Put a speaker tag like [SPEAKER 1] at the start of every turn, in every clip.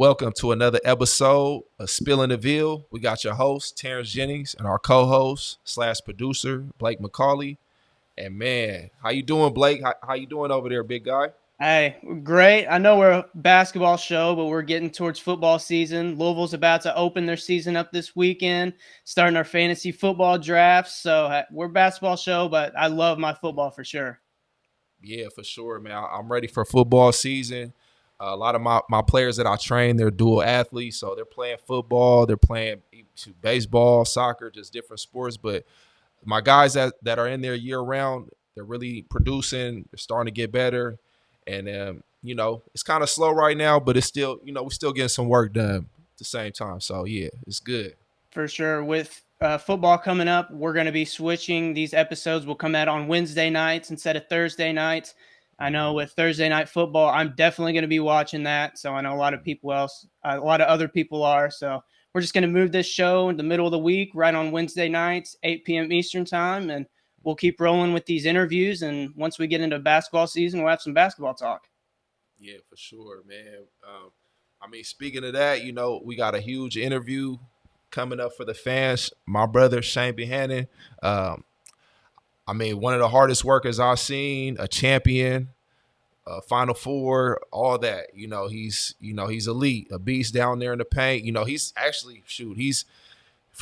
[SPEAKER 1] Welcome to another episode of Spilling the Veal. We got your host, Terrence Jennings, and our co-host / producer, Blake McCauley. And man, how you doing, Blake? How you doing over there, big guy?
[SPEAKER 2] Hey, great. I know we're a basketball show, but we're getting towards football season. Louisville's about to open their season up this weekend, starting our fantasy football drafts. So we're a basketball show, but I love my football for sure.
[SPEAKER 1] Yeah, for sure, man. I'm ready for football season. A lot of my players that I train, they're dual athletes, so they're playing football, they're playing baseball, soccer, just different sports. But my guys that are in there year round, they're really producing. They're starting to get better, and it's kind of slow right now, but it's still, we're still getting some work done at the same time. So yeah, it's good.
[SPEAKER 2] For sure. With football coming up, we're going to be switching. These episodes will come out on Wednesday nights instead of Thursday nights. I know with Thursday night football, I'm definitely going to be watching that. So I know a lot of other people are. So we're just going to move this show in the middle of the week, right on Wednesday nights, 8 p.m. Eastern time. And we'll keep rolling with these interviews. And once we get into basketball season, we'll have some basketball talk.
[SPEAKER 1] Yeah, for sure, man. Speaking of that, we got a huge interview coming up for the fans. My brother Chane Behanan, one of the hardest workers I've seen, a champion, Final Four, all that. He's elite, a beast down there in the paint. He's actually he's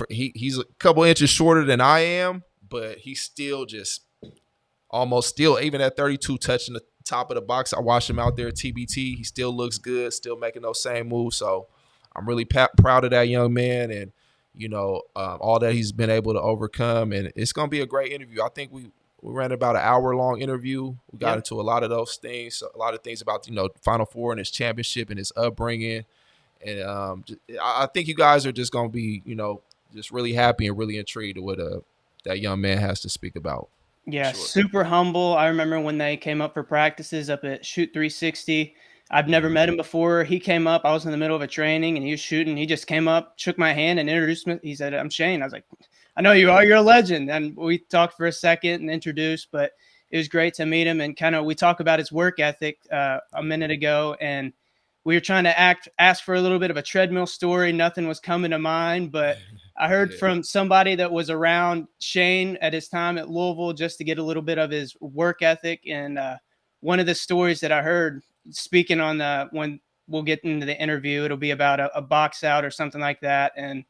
[SPEAKER 1] a couple inches shorter than I am, but he's still just almost still even at 32 touching the top of the box. I watched him out there at TBT. He still looks good, still making those same moves. So I'm really proud of that young man, and all that he's been able to overcome. And it's going to be a great interview. I think we ran about an hour-long interview. We got into a lot of those things, a lot of things about Final Four and his championship and his upbringing. And I think you guys are just going to be just really happy and really intrigued with what that young man has to speak about.
[SPEAKER 2] Yeah, sure. Super humble. I remember when they came up for practices up at Shoot 360. I've never met him before. He came up. I was in the middle of a training, and he was shooting. He just came up, shook my hand, and introduced me. He said, "I'm Chane." I was like, "I know you are. You're a legend." And we talked for a second and introduced, but it was great to meet him. And we talked about his work ethic a minute ago, and we were trying to ask for a little bit of a treadmill story. Nothing was coming to mind, but I heard from somebody that was around Chane at his time at Louisville just to get a little bit of his work ethic. And one of the stories that I heard, speaking on when we'll get into the interview, it'll be about a box out or something like that. And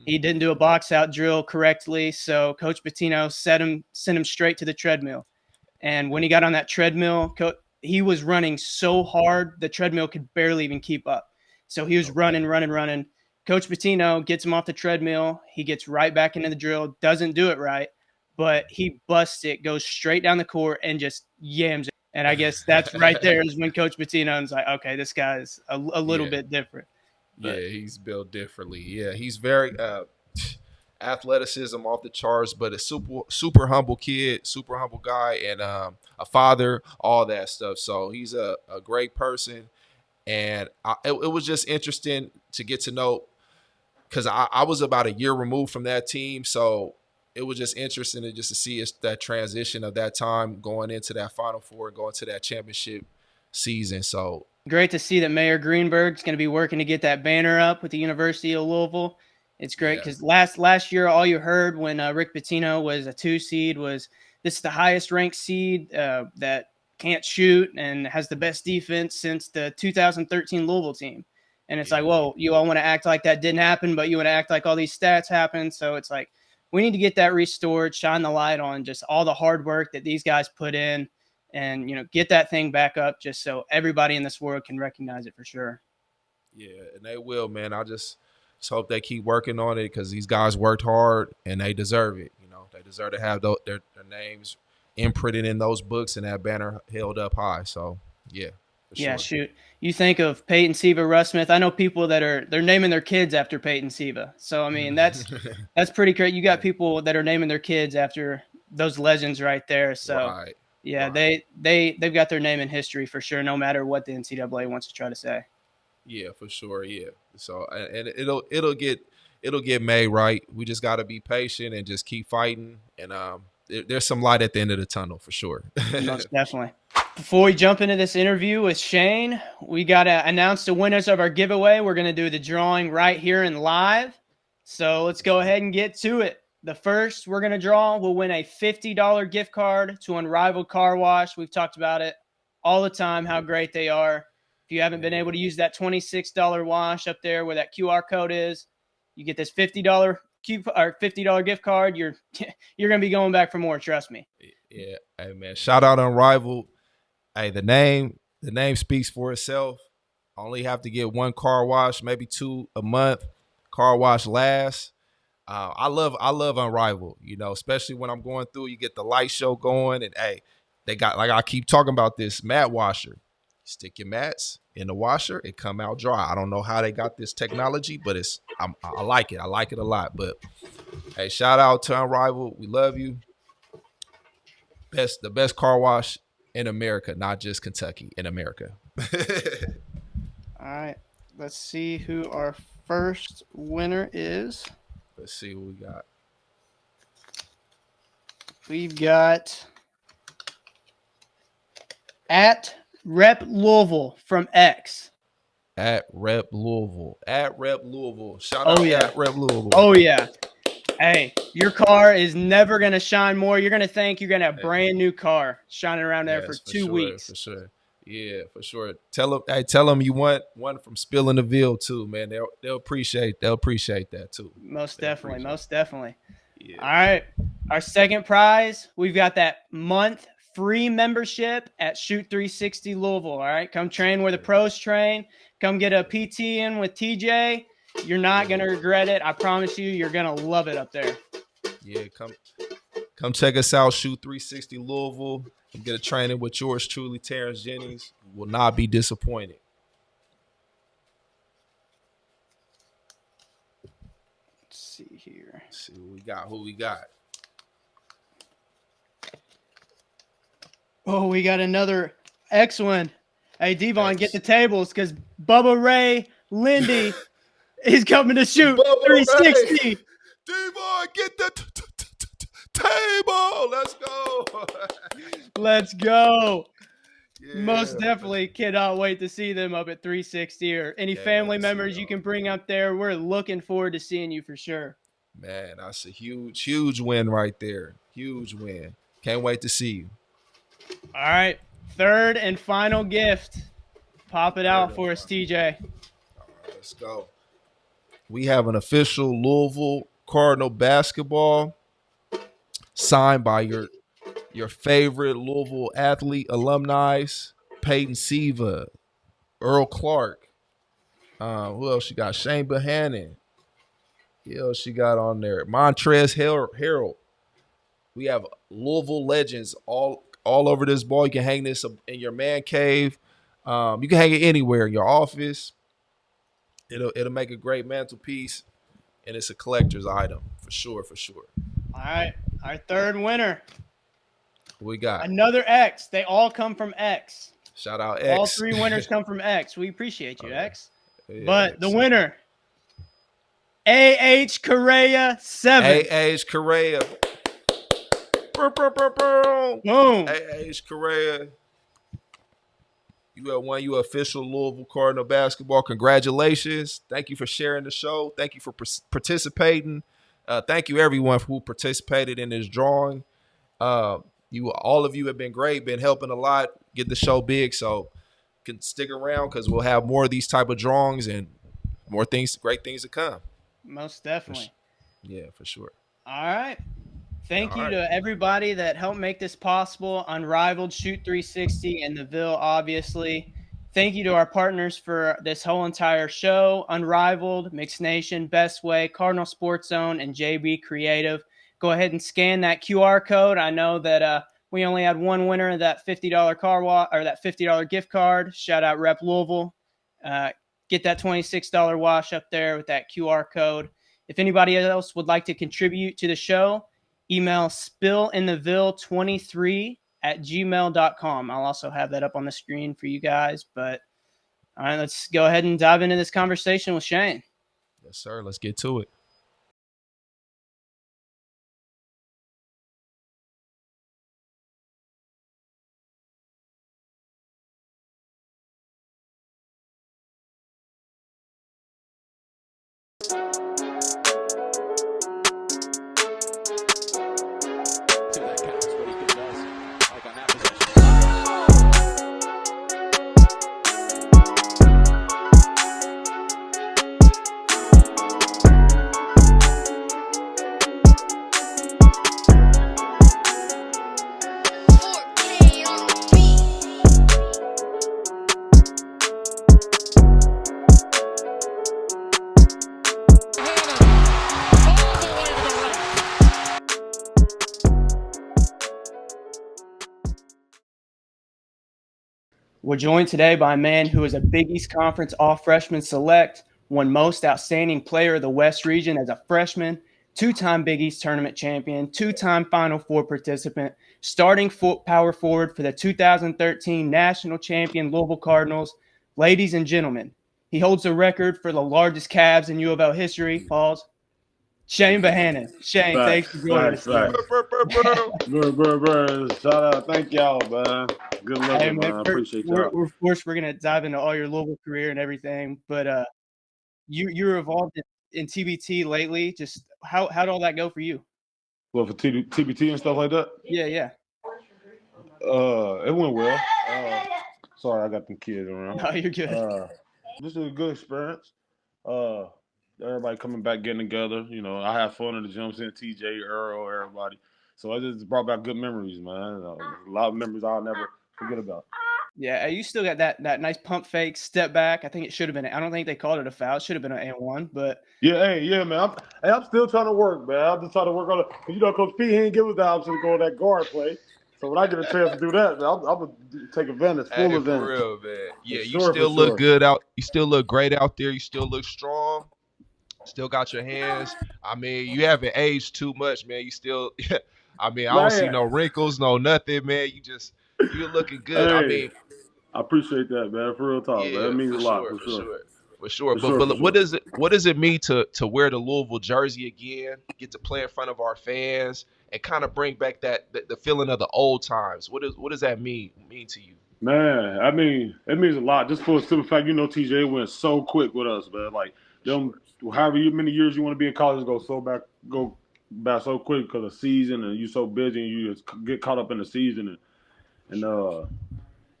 [SPEAKER 2] he didn't do a box out drill correctly. So Coach Pitino sent him straight to the treadmill. And when he got on that treadmill, he was running so hard, the treadmill could barely even keep up. So he was running. Coach Pitino gets him off the treadmill. He gets right back into the drill, doesn't do it right, but he busts it, goes straight down the court, and just yams it. And I guess that's right there is when Coach Pitino is like, okay, this guy's a little bit different.
[SPEAKER 1] But yeah, he's built differently. Yeah, he's very athleticism off the charts, but a super humble kid, super humble guy, and a father, all that stuff. So he's a great person. And it was just interesting to get to know, because I was about a year removed from that team. So it was just interesting to see that transition of that time going into that Final Four and going to that championship season. So
[SPEAKER 2] great to see that Mayor Greenberg's going to be working to get that banner up with the University of Louisville. It's great because last year, all you heard when Rick Pitino was a 2 seed was this is the highest ranked seed that can't shoot and has the best defense since the 2013 Louisville team. And it's like, whoa, you all want to act like that didn't happen, but you want to act like all these stats happened. So it's like, we need to get that restored, shine the light on just all the hard work that these guys put in and, get that thing back up just so everybody in this world can recognize it for sure.
[SPEAKER 1] Yeah, and they will, man. I just hope they keep working on it because these guys worked hard and they deserve it. They deserve to have their names imprinted in those books and that banner held up high. So, yeah.
[SPEAKER 2] Yeah, shoot. You think of Peyton Siva, Russ Smith. I know people they're naming their kids after Peyton Siva. So, that's pretty great. You got people that are naming their kids after those legends right there. So, they've got their name in history for sure, no matter what the NCAA wants to try to say.
[SPEAKER 1] Yeah, for sure. Yeah. So, and it'll get made right. We just got to be patient and just keep fighting. And there's some light at the end of the tunnel for sure.
[SPEAKER 2] Most definitely. Before we jump into this interview with Chane, we got to announce the winners of our giveaway. We're going to do the drawing right here in live. So let's go ahead and get to it. The first we're going to draw will win a $50 gift card to Unrivaled Car Wash. We've talked about it all the time, how great they are. If you haven't been able to use that $26 wash up there where that QR code is, you get this $50 gift card. You're going to be going back for more, trust me.
[SPEAKER 1] Yeah, hey man, shout out Unrivaled. Hey, the name speaks for itself. Only have to get one car wash, maybe 2 a month. Car wash lasts. I love Unrivaled. You know, especially when I'm going through. You get the light show going, and hey, they got, like I keep talking about, this mat washer. You stick your mats in the washer, it come out dry. I don't know how they got this technology, but I like it. I like it a lot. But hey, shout out to Unrivaled. We love you. The best car wash in America, not just Kentucky, in America.
[SPEAKER 2] All right, let's see who our first winner is.
[SPEAKER 1] Let's see what we got.
[SPEAKER 2] We've got at Rep Louisville from X.
[SPEAKER 1] At Rep Louisville. Shout out at Rep Louisville.
[SPEAKER 2] Oh, yeah. Hey, your car is never going to shine more. You're going to think you're going to have a brand new car shining around there for 2 weeks.
[SPEAKER 1] For sure. Yeah, for sure. Tell them you want one from Spill in the Ville too, man. They'll appreciate that too.
[SPEAKER 2] Most definitely. Yeah. All right. Our second prize, we've got that month free membership at Shoot 360 Louisville. All right. Come train where the pros train. Come get a PT in with TJ. You're not going to regret it. I promise you, you're going to love it up there.
[SPEAKER 1] Yeah, come check us out, Shoot 360 Louisville. Come get a training with yours truly, Terrence Jennings. You will not be disappointed.
[SPEAKER 2] Let's see here.
[SPEAKER 1] Let's see who we got.
[SPEAKER 2] Oh, we got another X one. Hey, Devon, get the tables because Bubba Ray Lindy is coming to Shoot 360.
[SPEAKER 1] Devon, get the table. Let's go.
[SPEAKER 2] Let's go. Yeah. Most definitely cannot wait to see them up at 360 or any family members you can bring up there. We're looking forward to seeing you for sure.
[SPEAKER 1] Man, that's a huge win right there. Huge win. Can't wait to see you.
[SPEAKER 2] All right. Third and final gift. Pop it out for us, TJ.
[SPEAKER 1] All right, let's go. We have an official Louisville Cardinal basketball signed by your favorite Louisville athlete alumni, Peyton Siva, Earl Clark. Who else you got? Chane Behanan. Who else you got on there? Montrezl Harrell. We have Louisville legends all over this ball. You can hang this in your man cave. You can hang it anywhere, in your office. It'll make a great mantelpiece, and it's a collector's item for sure.
[SPEAKER 2] All right, our third winner.
[SPEAKER 1] We got
[SPEAKER 2] another X. They all come from X.
[SPEAKER 1] Shout out X.
[SPEAKER 2] All 3 winners come from X. We appreciate you, X. Yeah, but the winner, A.H. Correa 7.
[SPEAKER 1] A.H. Correa. Boom. A.H. Correa. You have won your official Louisville Cardinal basketball. Congratulations. Thank you for sharing the show. Thank you for participating. Thank you, everyone, who participated in this drawing. All of you have been great, been helping a lot, get the show big. So can stick around because we'll have more of these type of drawings and more things, great things to come.
[SPEAKER 2] Most definitely.
[SPEAKER 1] Yeah, for sure.
[SPEAKER 2] All right. Thank you to everybody that helped make this possible. Unrivaled, Shoot 360, and the Ville, obviously. Thank you to our partners for this whole entire show. Unrivaled, Mixed Nation, Best Way, Cardinal Sports Zone, and JB Creative. Go ahead and scan that QR code. I know that we only had one winner of that $50 that $50 gift card. Shout out Rep Louisville. Get that $26 wash up there with that QR code. If anybody else would like to contribute to the show, email spillintheville23@gmail.com. I'll also have that up on the screen for you guys. But all right, let's go ahead and dive into this conversation with Chane.
[SPEAKER 1] Yes, sir. Let's get to it.
[SPEAKER 2] We're joined today by a man who is a Big East Conference All-Freshman Select, won Most Outstanding Player of the West Region as a freshman, two-time Big East Tournament champion, two-time Final Four participant, starting power forward for the 2013 National Champion Louisville Cardinals. Ladies and gentlemen, he holds the record for the largest calves in U of L history. Pause. Chane Behanan. Shane, thanks for joining us, man.
[SPEAKER 3] Bro. Shout out. Thank y'all, man. Good looking,
[SPEAKER 2] Hey,
[SPEAKER 3] man. I appreciate y'all.
[SPEAKER 2] Of course, we're gonna dive into all your Louisville career and everything, but you were involved in TBT lately. Just how did all that go for you?
[SPEAKER 3] Well, for TBT and stuff like that?
[SPEAKER 2] Yeah.
[SPEAKER 3] It went well. Sorry, I got them kids around.
[SPEAKER 2] No, you're good.
[SPEAKER 3] This is a good experience. Everybody coming back, getting together. You know, I had fun in the gym, seeing TJ, Earl, everybody. So it just brought back good memories, man. A lot of memories I'll never forget about.
[SPEAKER 2] Yeah, you still got that nice pump fake, step back. I think it should have been. I don't think they called it a foul. It should have been an and one, but
[SPEAKER 3] Yeah, man. I'm still trying to work, man. I'm just trying to work on it. You know, Coach P, he didn't give us the option to go on that guard play. So when I get a chance to do that, man, I'm gonna take advantage, full advantage.
[SPEAKER 1] For real, man. Yeah,
[SPEAKER 3] For
[SPEAKER 1] you
[SPEAKER 3] sure,
[SPEAKER 1] still
[SPEAKER 3] for
[SPEAKER 1] look
[SPEAKER 3] sure.
[SPEAKER 1] good out. You still look great out there. You still look strong. Still got your hands. I mean, you haven't aged too much, man. You still, I mean, I don't see no wrinkles, no nothing, man. You're looking good.
[SPEAKER 3] Hey,
[SPEAKER 1] I mean,
[SPEAKER 3] I appreciate that, man. For real talk, man.
[SPEAKER 1] yeah,
[SPEAKER 3] That means
[SPEAKER 1] for
[SPEAKER 3] a lot,
[SPEAKER 1] sure,
[SPEAKER 3] for sure.
[SPEAKER 1] for sure.
[SPEAKER 3] For sure,
[SPEAKER 1] But
[SPEAKER 3] for
[SPEAKER 1] what
[SPEAKER 3] sure.
[SPEAKER 1] does it mean to wear the Louisville jersey again? Get to play in front of our fans and kind of bring back the feeling of the old times. What does that mean to you?
[SPEAKER 3] Man, I mean, it means a lot. Just for the simple fact, you know, TJ went so quick with us, man. Like them, however many years you want to be in college, go back so quick because of season, and you so busy, and you just get caught up in the season, and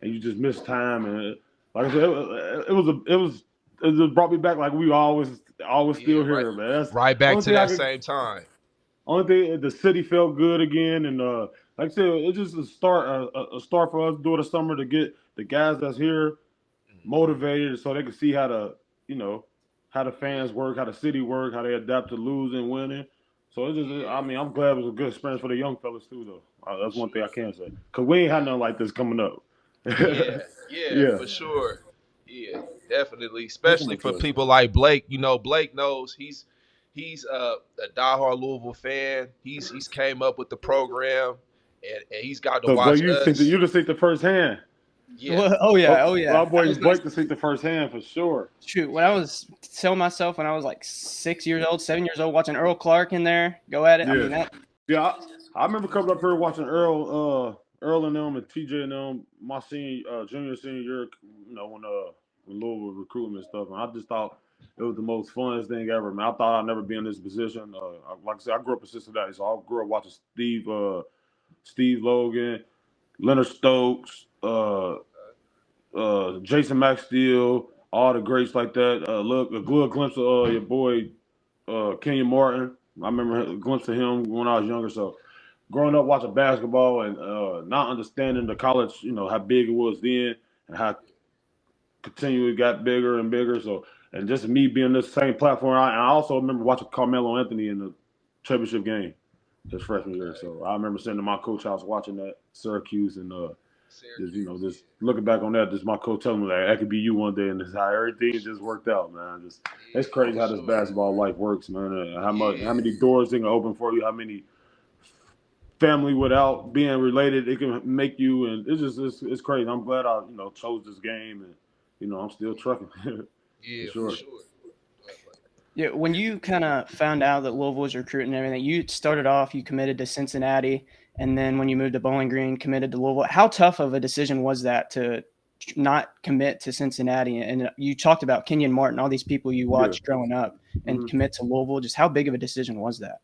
[SPEAKER 3] you just miss time. And like I said, it just brought me back. Like we always still here, man. That's
[SPEAKER 1] right back
[SPEAKER 3] only
[SPEAKER 1] to
[SPEAKER 3] thing
[SPEAKER 1] that same time.
[SPEAKER 3] Only thing, the city felt good again, and like I said, it's just a start for us during the summer to get the guys that's here motivated, so they can see you know, how the fans work, how the city work, how they adapt to losing, winning. So it's just, I mean, I'm glad it was a good experience for the young fellas too, though. That's one thing I can say, cause we ain't had nothing like this coming up.
[SPEAKER 1] Yeah, for sure. Yeah, definitely. Especially for people like Blake. You know, Blake knows he's a diehard Louisville fan. He's came up with the program, and he's got to
[SPEAKER 3] So, but
[SPEAKER 1] watch us.
[SPEAKER 3] you just see the first hand.
[SPEAKER 1] Yeah.
[SPEAKER 2] Well, oh yeah.
[SPEAKER 3] Well, our boy Blake to see the first hand for sure.
[SPEAKER 2] Shoot, when I was telling myself when I was like 6 years old, 7 years old, watching Earl Clark in there go at it.
[SPEAKER 3] Yeah.
[SPEAKER 2] I mean that.
[SPEAKER 3] Yeah, I remember coming up here watching Earl and them and TJ and them my junior senior year, you know, when Louisville was recruiting and stuff, and I just thought it was the most funnest thing ever. Man, I thought I'd never be in this position. Like I said, I grew up in Cincinnati, so I grew up watching Steve Logan, Leonard Stokes, Jason Maxfield, all the greats like that. Look, a good glimpse of your boy Kenyon Martin. I remember a glimpse of him when I was younger. So growing up watching basketball and not understanding the college, you know, how big it was then and how continually got bigger and bigger. So, and just me being this same platform. I also remember watching Carmelo Anthony in the championship game his freshman year. So I remember sitting in my coach house watching that Syracuse and just looking back on that, just my coach telling me that could be you one day, and this is how everything just worked out, man. It's crazy how this basketball life works, man. How many doors it can open for you, how many family without being related it can make you, and it's crazy. I'm glad I chose this game, and I'm still trucking.
[SPEAKER 1] Yeah,
[SPEAKER 3] for sure.
[SPEAKER 2] Yeah, when you kind of found out that Louisville was recruiting and everything, you started off, you committed to Cincinnati, and then when you moved to Bowling Green, committed to Louisville. How tough of a decision was that to not commit to Cincinnati? And you talked about Kenyon Martin, all these people you watched growing up, and commit to Louisville. Just how big of a decision was that?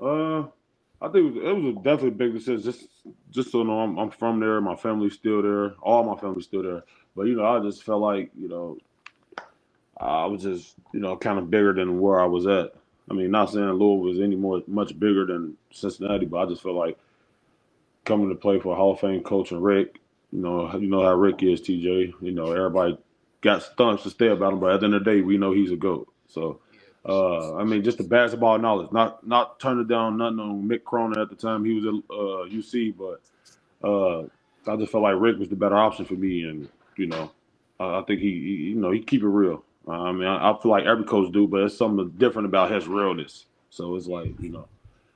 [SPEAKER 3] I think it was definitely a big decision. Just so I'm from there, my family's still there, all my family's still there. But I just felt like I was just, kind of bigger than where I was at. I mean, not saying Louisville was much bigger than Cincinnati, but I just felt like coming to play for a Hall of Fame coach and Rick. You know how Rick is, TJ. Everybody got stunts to say about him, but at the end of the day, we know he's a GOAT. So, I mean, just the basketball knowledge, not turning down nothing on Mick Cronin at the time. He was at UC, but I just felt like Rick was the better option for me, and you know, I think he keep it real. I mean, I feel like every coach do, but it's something different about his realness. So it's like,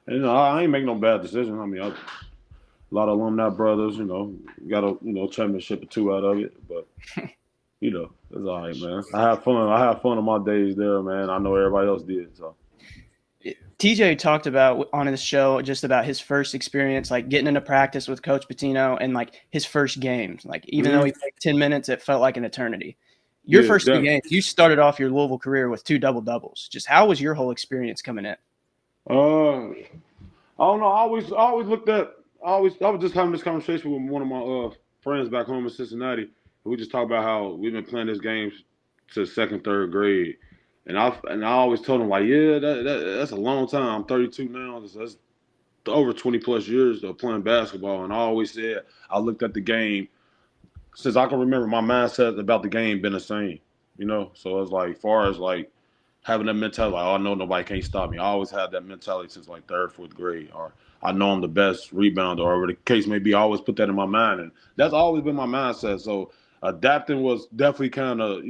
[SPEAKER 3] and I ain't make no bad decision. I mean, a lot of alumni brothers, got a championship or two out of it, but it's all right, man. I have fun. I have fun on my days there, man. I know everybody else did. So
[SPEAKER 2] TJ talked about on his show just about his first experience, like getting into practice with Coach Pitino and like his first games. Like even though he played 10 minutes, it felt like an eternity. Your first 2 games, you started off your Louisville career with 2 double-doubles. Just how was your whole experience coming in?
[SPEAKER 3] I don't know. I always looked at. I was just having this conversation with one of my friends back home in Cincinnati. We just talked about how we've been playing this game to second, third grade, and I always told him like, yeah, that's a long time. I'm 32 now. That's over 20 plus years of playing basketball, and I always said I looked at the game since I can remember. My mindset about the game been the same, So it's like, far as like having that mentality, like, oh, I know nobody can't stop me. I always had that mentality since like third, fourth grade, or I know I'm the best rebounder, or whatever the case may be. I always put that in my mind, and that's always been my mindset. So adapting was definitely kind of,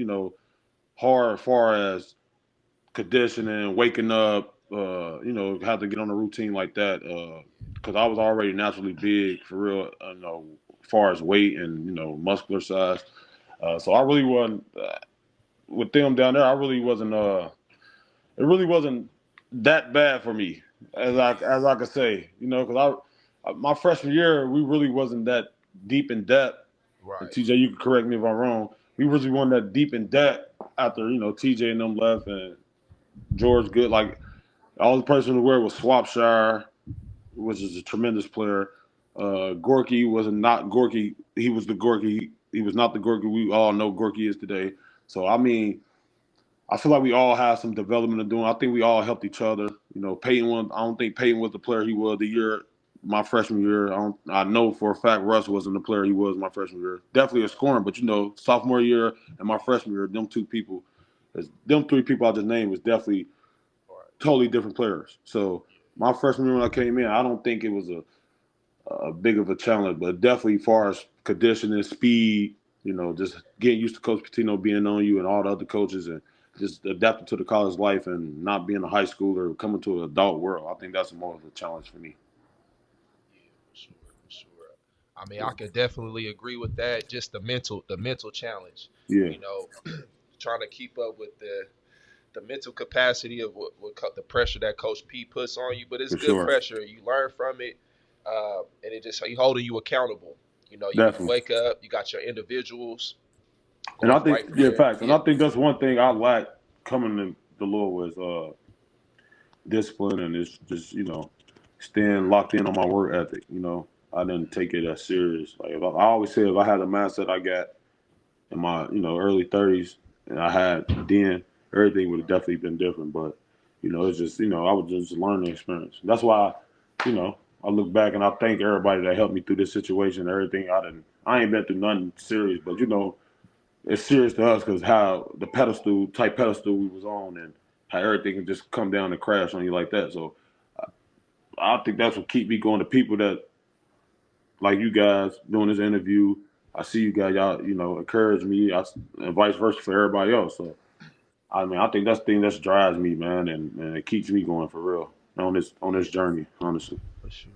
[SPEAKER 3] hard as far as conditioning, waking up, have to get on a routine like that, because I was already naturally big for real, as far as weight and, muscular size. So I really wasn't, with them down there, I really wasn't, it really wasn't that bad for me, as I could say, because my freshman year we really wasn't that deep in depth.
[SPEAKER 1] Right.
[SPEAKER 3] And TJ, you can correct me if I'm wrong. We really wasn't that deep in depth after TJ and them left and George Good. Like all the person to wear was Swapshire, which is a tremendous player. Gorky was not Gorky. He was the Gorky. He was not the Gorky we all know Gorky is today. So I mean, I feel like we all have some development to do. I think we all helped each other. Peyton. I don't think Peyton was the player he was the year my freshman year. I know for a fact Russ wasn't the player he was my freshman year. Definitely a scorer, but sophomore year and my freshman year, them 2 people, them 3 people I just named was definitely totally different players. So my freshman year when I came in, I don't think it was a big of a challenge, but definitely as far as conditioning, speed, just getting used to Coach Pitino being on you and all the other coaches and just adapting to the college life and not being a high schooler, coming to an adult world. I think that's more of a challenge for me.
[SPEAKER 1] Yeah, for sure. I mean, I can definitely agree with that. Just the mental challenge.
[SPEAKER 3] Yeah.
[SPEAKER 1] Trying to keep up with the mental capacity of what the pressure that Coach P puts on you, but it's good pressure. You learn from it, and it just holding you accountable. You can wake up. You got your individuals.
[SPEAKER 3] And I think, facts. And I think that's one thing I like coming to the Louisville is discipline and it's just staying locked in on my work ethic. I didn't take it as serious. Like I always say, if I had the mindset I got in my early 30s and I had then, everything would have definitely been different. But it's just I was just learning experience. That's why I look back and I thank everybody that helped me through this situation. Everything I ain't been through nothing serious, but it's serious to us because how the pedestal we was on and how everything can just come down and crash on you like that. So I think that's what keep me going. The people that like you guys doing this interview, I see you guys, y'all, encourage me, and vice versa for everybody else. So I mean, I think that's the thing that drives me, man, and it keeps me going for real on this journey, honestly.
[SPEAKER 1] For sure.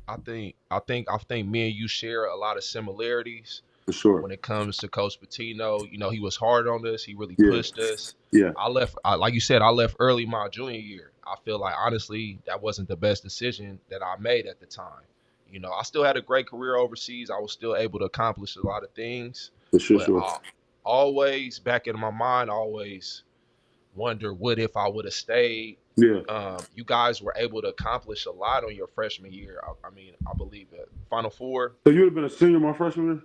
[SPEAKER 1] I think me and you share a lot of similarities.
[SPEAKER 3] For sure.
[SPEAKER 1] When it comes to Coach Pitino, he was hard on us. He really pushed us.
[SPEAKER 3] Yeah.
[SPEAKER 1] Like you said, I left early my junior year. I feel like, honestly, that wasn't the best decision that I made at the time. I still had a great career overseas. I was still able to accomplish a lot of things.
[SPEAKER 3] For sure.
[SPEAKER 1] But always, back in my mind, always wonder what if I would have stayed.
[SPEAKER 3] Yeah.
[SPEAKER 1] You guys were able to accomplish a lot on your freshman year. I believe that Final Four.
[SPEAKER 3] So you would have been a senior my freshman year?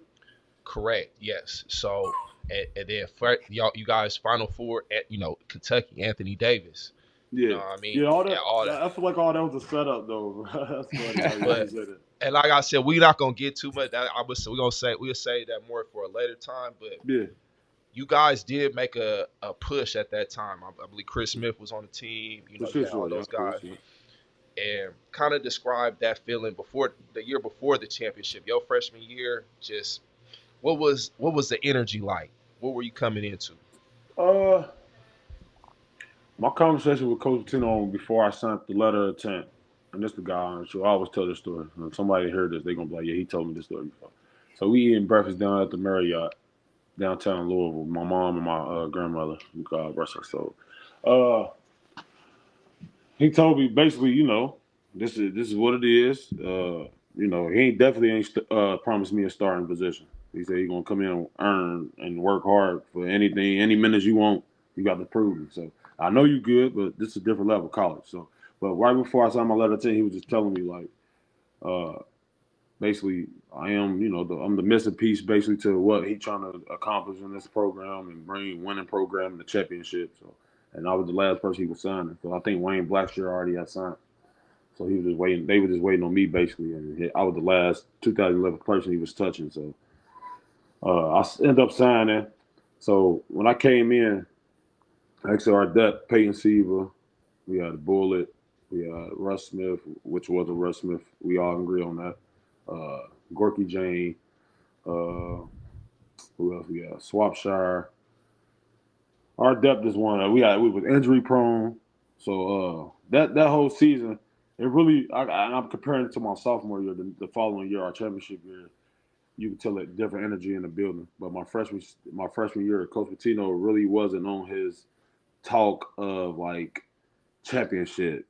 [SPEAKER 1] Correct. Yes. So and then you guys Final Four at Kentucky, Anthony Davis.
[SPEAKER 3] Yeah.
[SPEAKER 1] You know what I mean?
[SPEAKER 3] Yeah. All that. I feel like all that was a setup though. That's funny.
[SPEAKER 1] And like I said, we're not gonna get too much. We'll say that more for a later time. But
[SPEAKER 3] yeah.
[SPEAKER 1] You guys did make a push at that time. I believe Chris Smith was on the team. All those guys. And kind of describe that feeling the year before the championship, your freshman year, just What was the energy like? What were you coming into?
[SPEAKER 3] Uh, my conversation with Coach Tino before I signed the letter of intent, and this the guy on the show. I always tell this story. If somebody heard this, they gonna be like, "Yeah, he told me this story before." So we eating breakfast down at the Marriott downtown Louisville. My mom and my grandmother, God rest her soul. Uh, he told me basically, this is what it is. He definitely ain't promised me a starting position. He said he's gonna come in and earn and work hard for anything, any minutes you want. You got to prove it. So I know you good, but this is a different level, college. So, but right before I signed my letter 10, he was just telling me like, basically, I am, I'm the missing piece basically to what he trying to accomplish in this program and bring winning program to championship. So, and I was the last person he was signing. So I think Wayne Blackshear already had signed. So he was just waiting. They were just waiting on me basically, and I was the last 2011 person he was touching. So I ended up signing. So when I came in, actually our depth, Peyton Seaver, we had Bullet, we had Russ Smith, which wasn't Russ Smith. We all agree on that. Gorky Jane, who else we got? Swapshire. Our depth is one. We was injury prone. So that whole season, it really. I'm comparing it to my sophomore year, the following year, our championship year. You could tell a different energy in the building. But my freshman year, Coach Pitino really wasn't on his talk of like championship,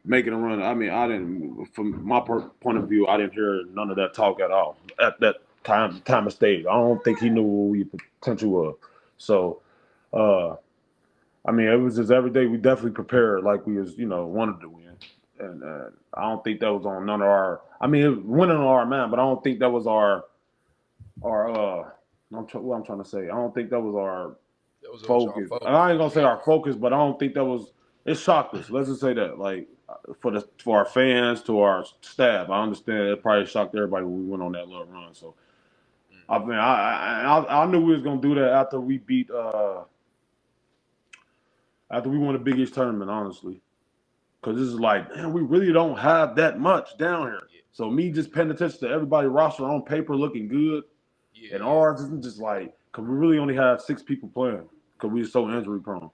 [SPEAKER 3] making a run. I mean, I didn't. From my point of view, I didn't hear none of that talk at all at that time of stage. I don't think he knew what we potential was. So. I mean, it was just every day we definitely prepared like we was, wanted to win. And I don't think that was on none of our. I mean, it was winning on our mind, but I don't think that was our. What I'm trying to say. I don't think that was our focus. I ain't gonna say our focus, but I don't think that was. It shocked us. Let's just say that, like, for our fans to our staff, I understand it probably shocked everybody when we went on that little run. So, I mean, I knew we was gonna do that after we beat. After we won the Big East tournament, honestly. Because this is like, man, we really don't have that much down here. So me just paying attention to everybody's roster on paper looking good, and ours isn't just like, because we really only have 6 people playing because we were so injury prone.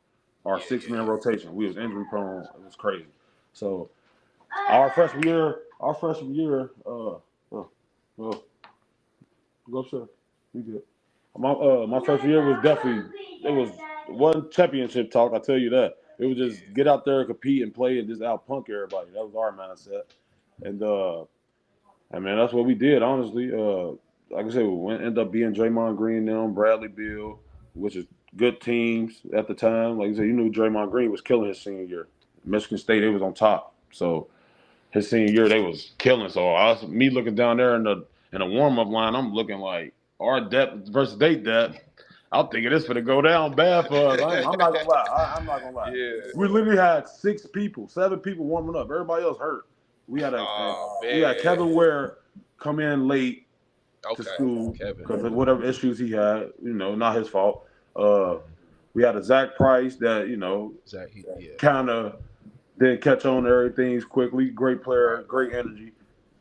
[SPEAKER 3] Our 6-man rotation, we was injury prone. It was crazy. So our freshman year, go upstairs. We good. My freshman year was definitely it was one championship talk. I tell you that it was just get out there, compete, and play, and just out punk everybody. That was our mindset, and man, that's what we did. Honestly, like I said, we ended up being Draymond Green, them Bradley Beal, which is good teams at the time. Like I said, you knew Draymond Green was killing his senior year. Michigan State, they was on top. So his senior year, they was killing. So me looking down there in the warm up line, I'm looking like our depth versus their depth. I'm thinking this for to go down bad for us. I'm not gonna lie. I'm not gonna lie.
[SPEAKER 1] Yeah.
[SPEAKER 3] We literally had 7 people warming up. Everybody else hurt. We had Kevin Ware come in late to school because of whatever issues he had. Not his fault. We had a Zach Price that kind of didn't catch on to everything quickly. Great player, great energy.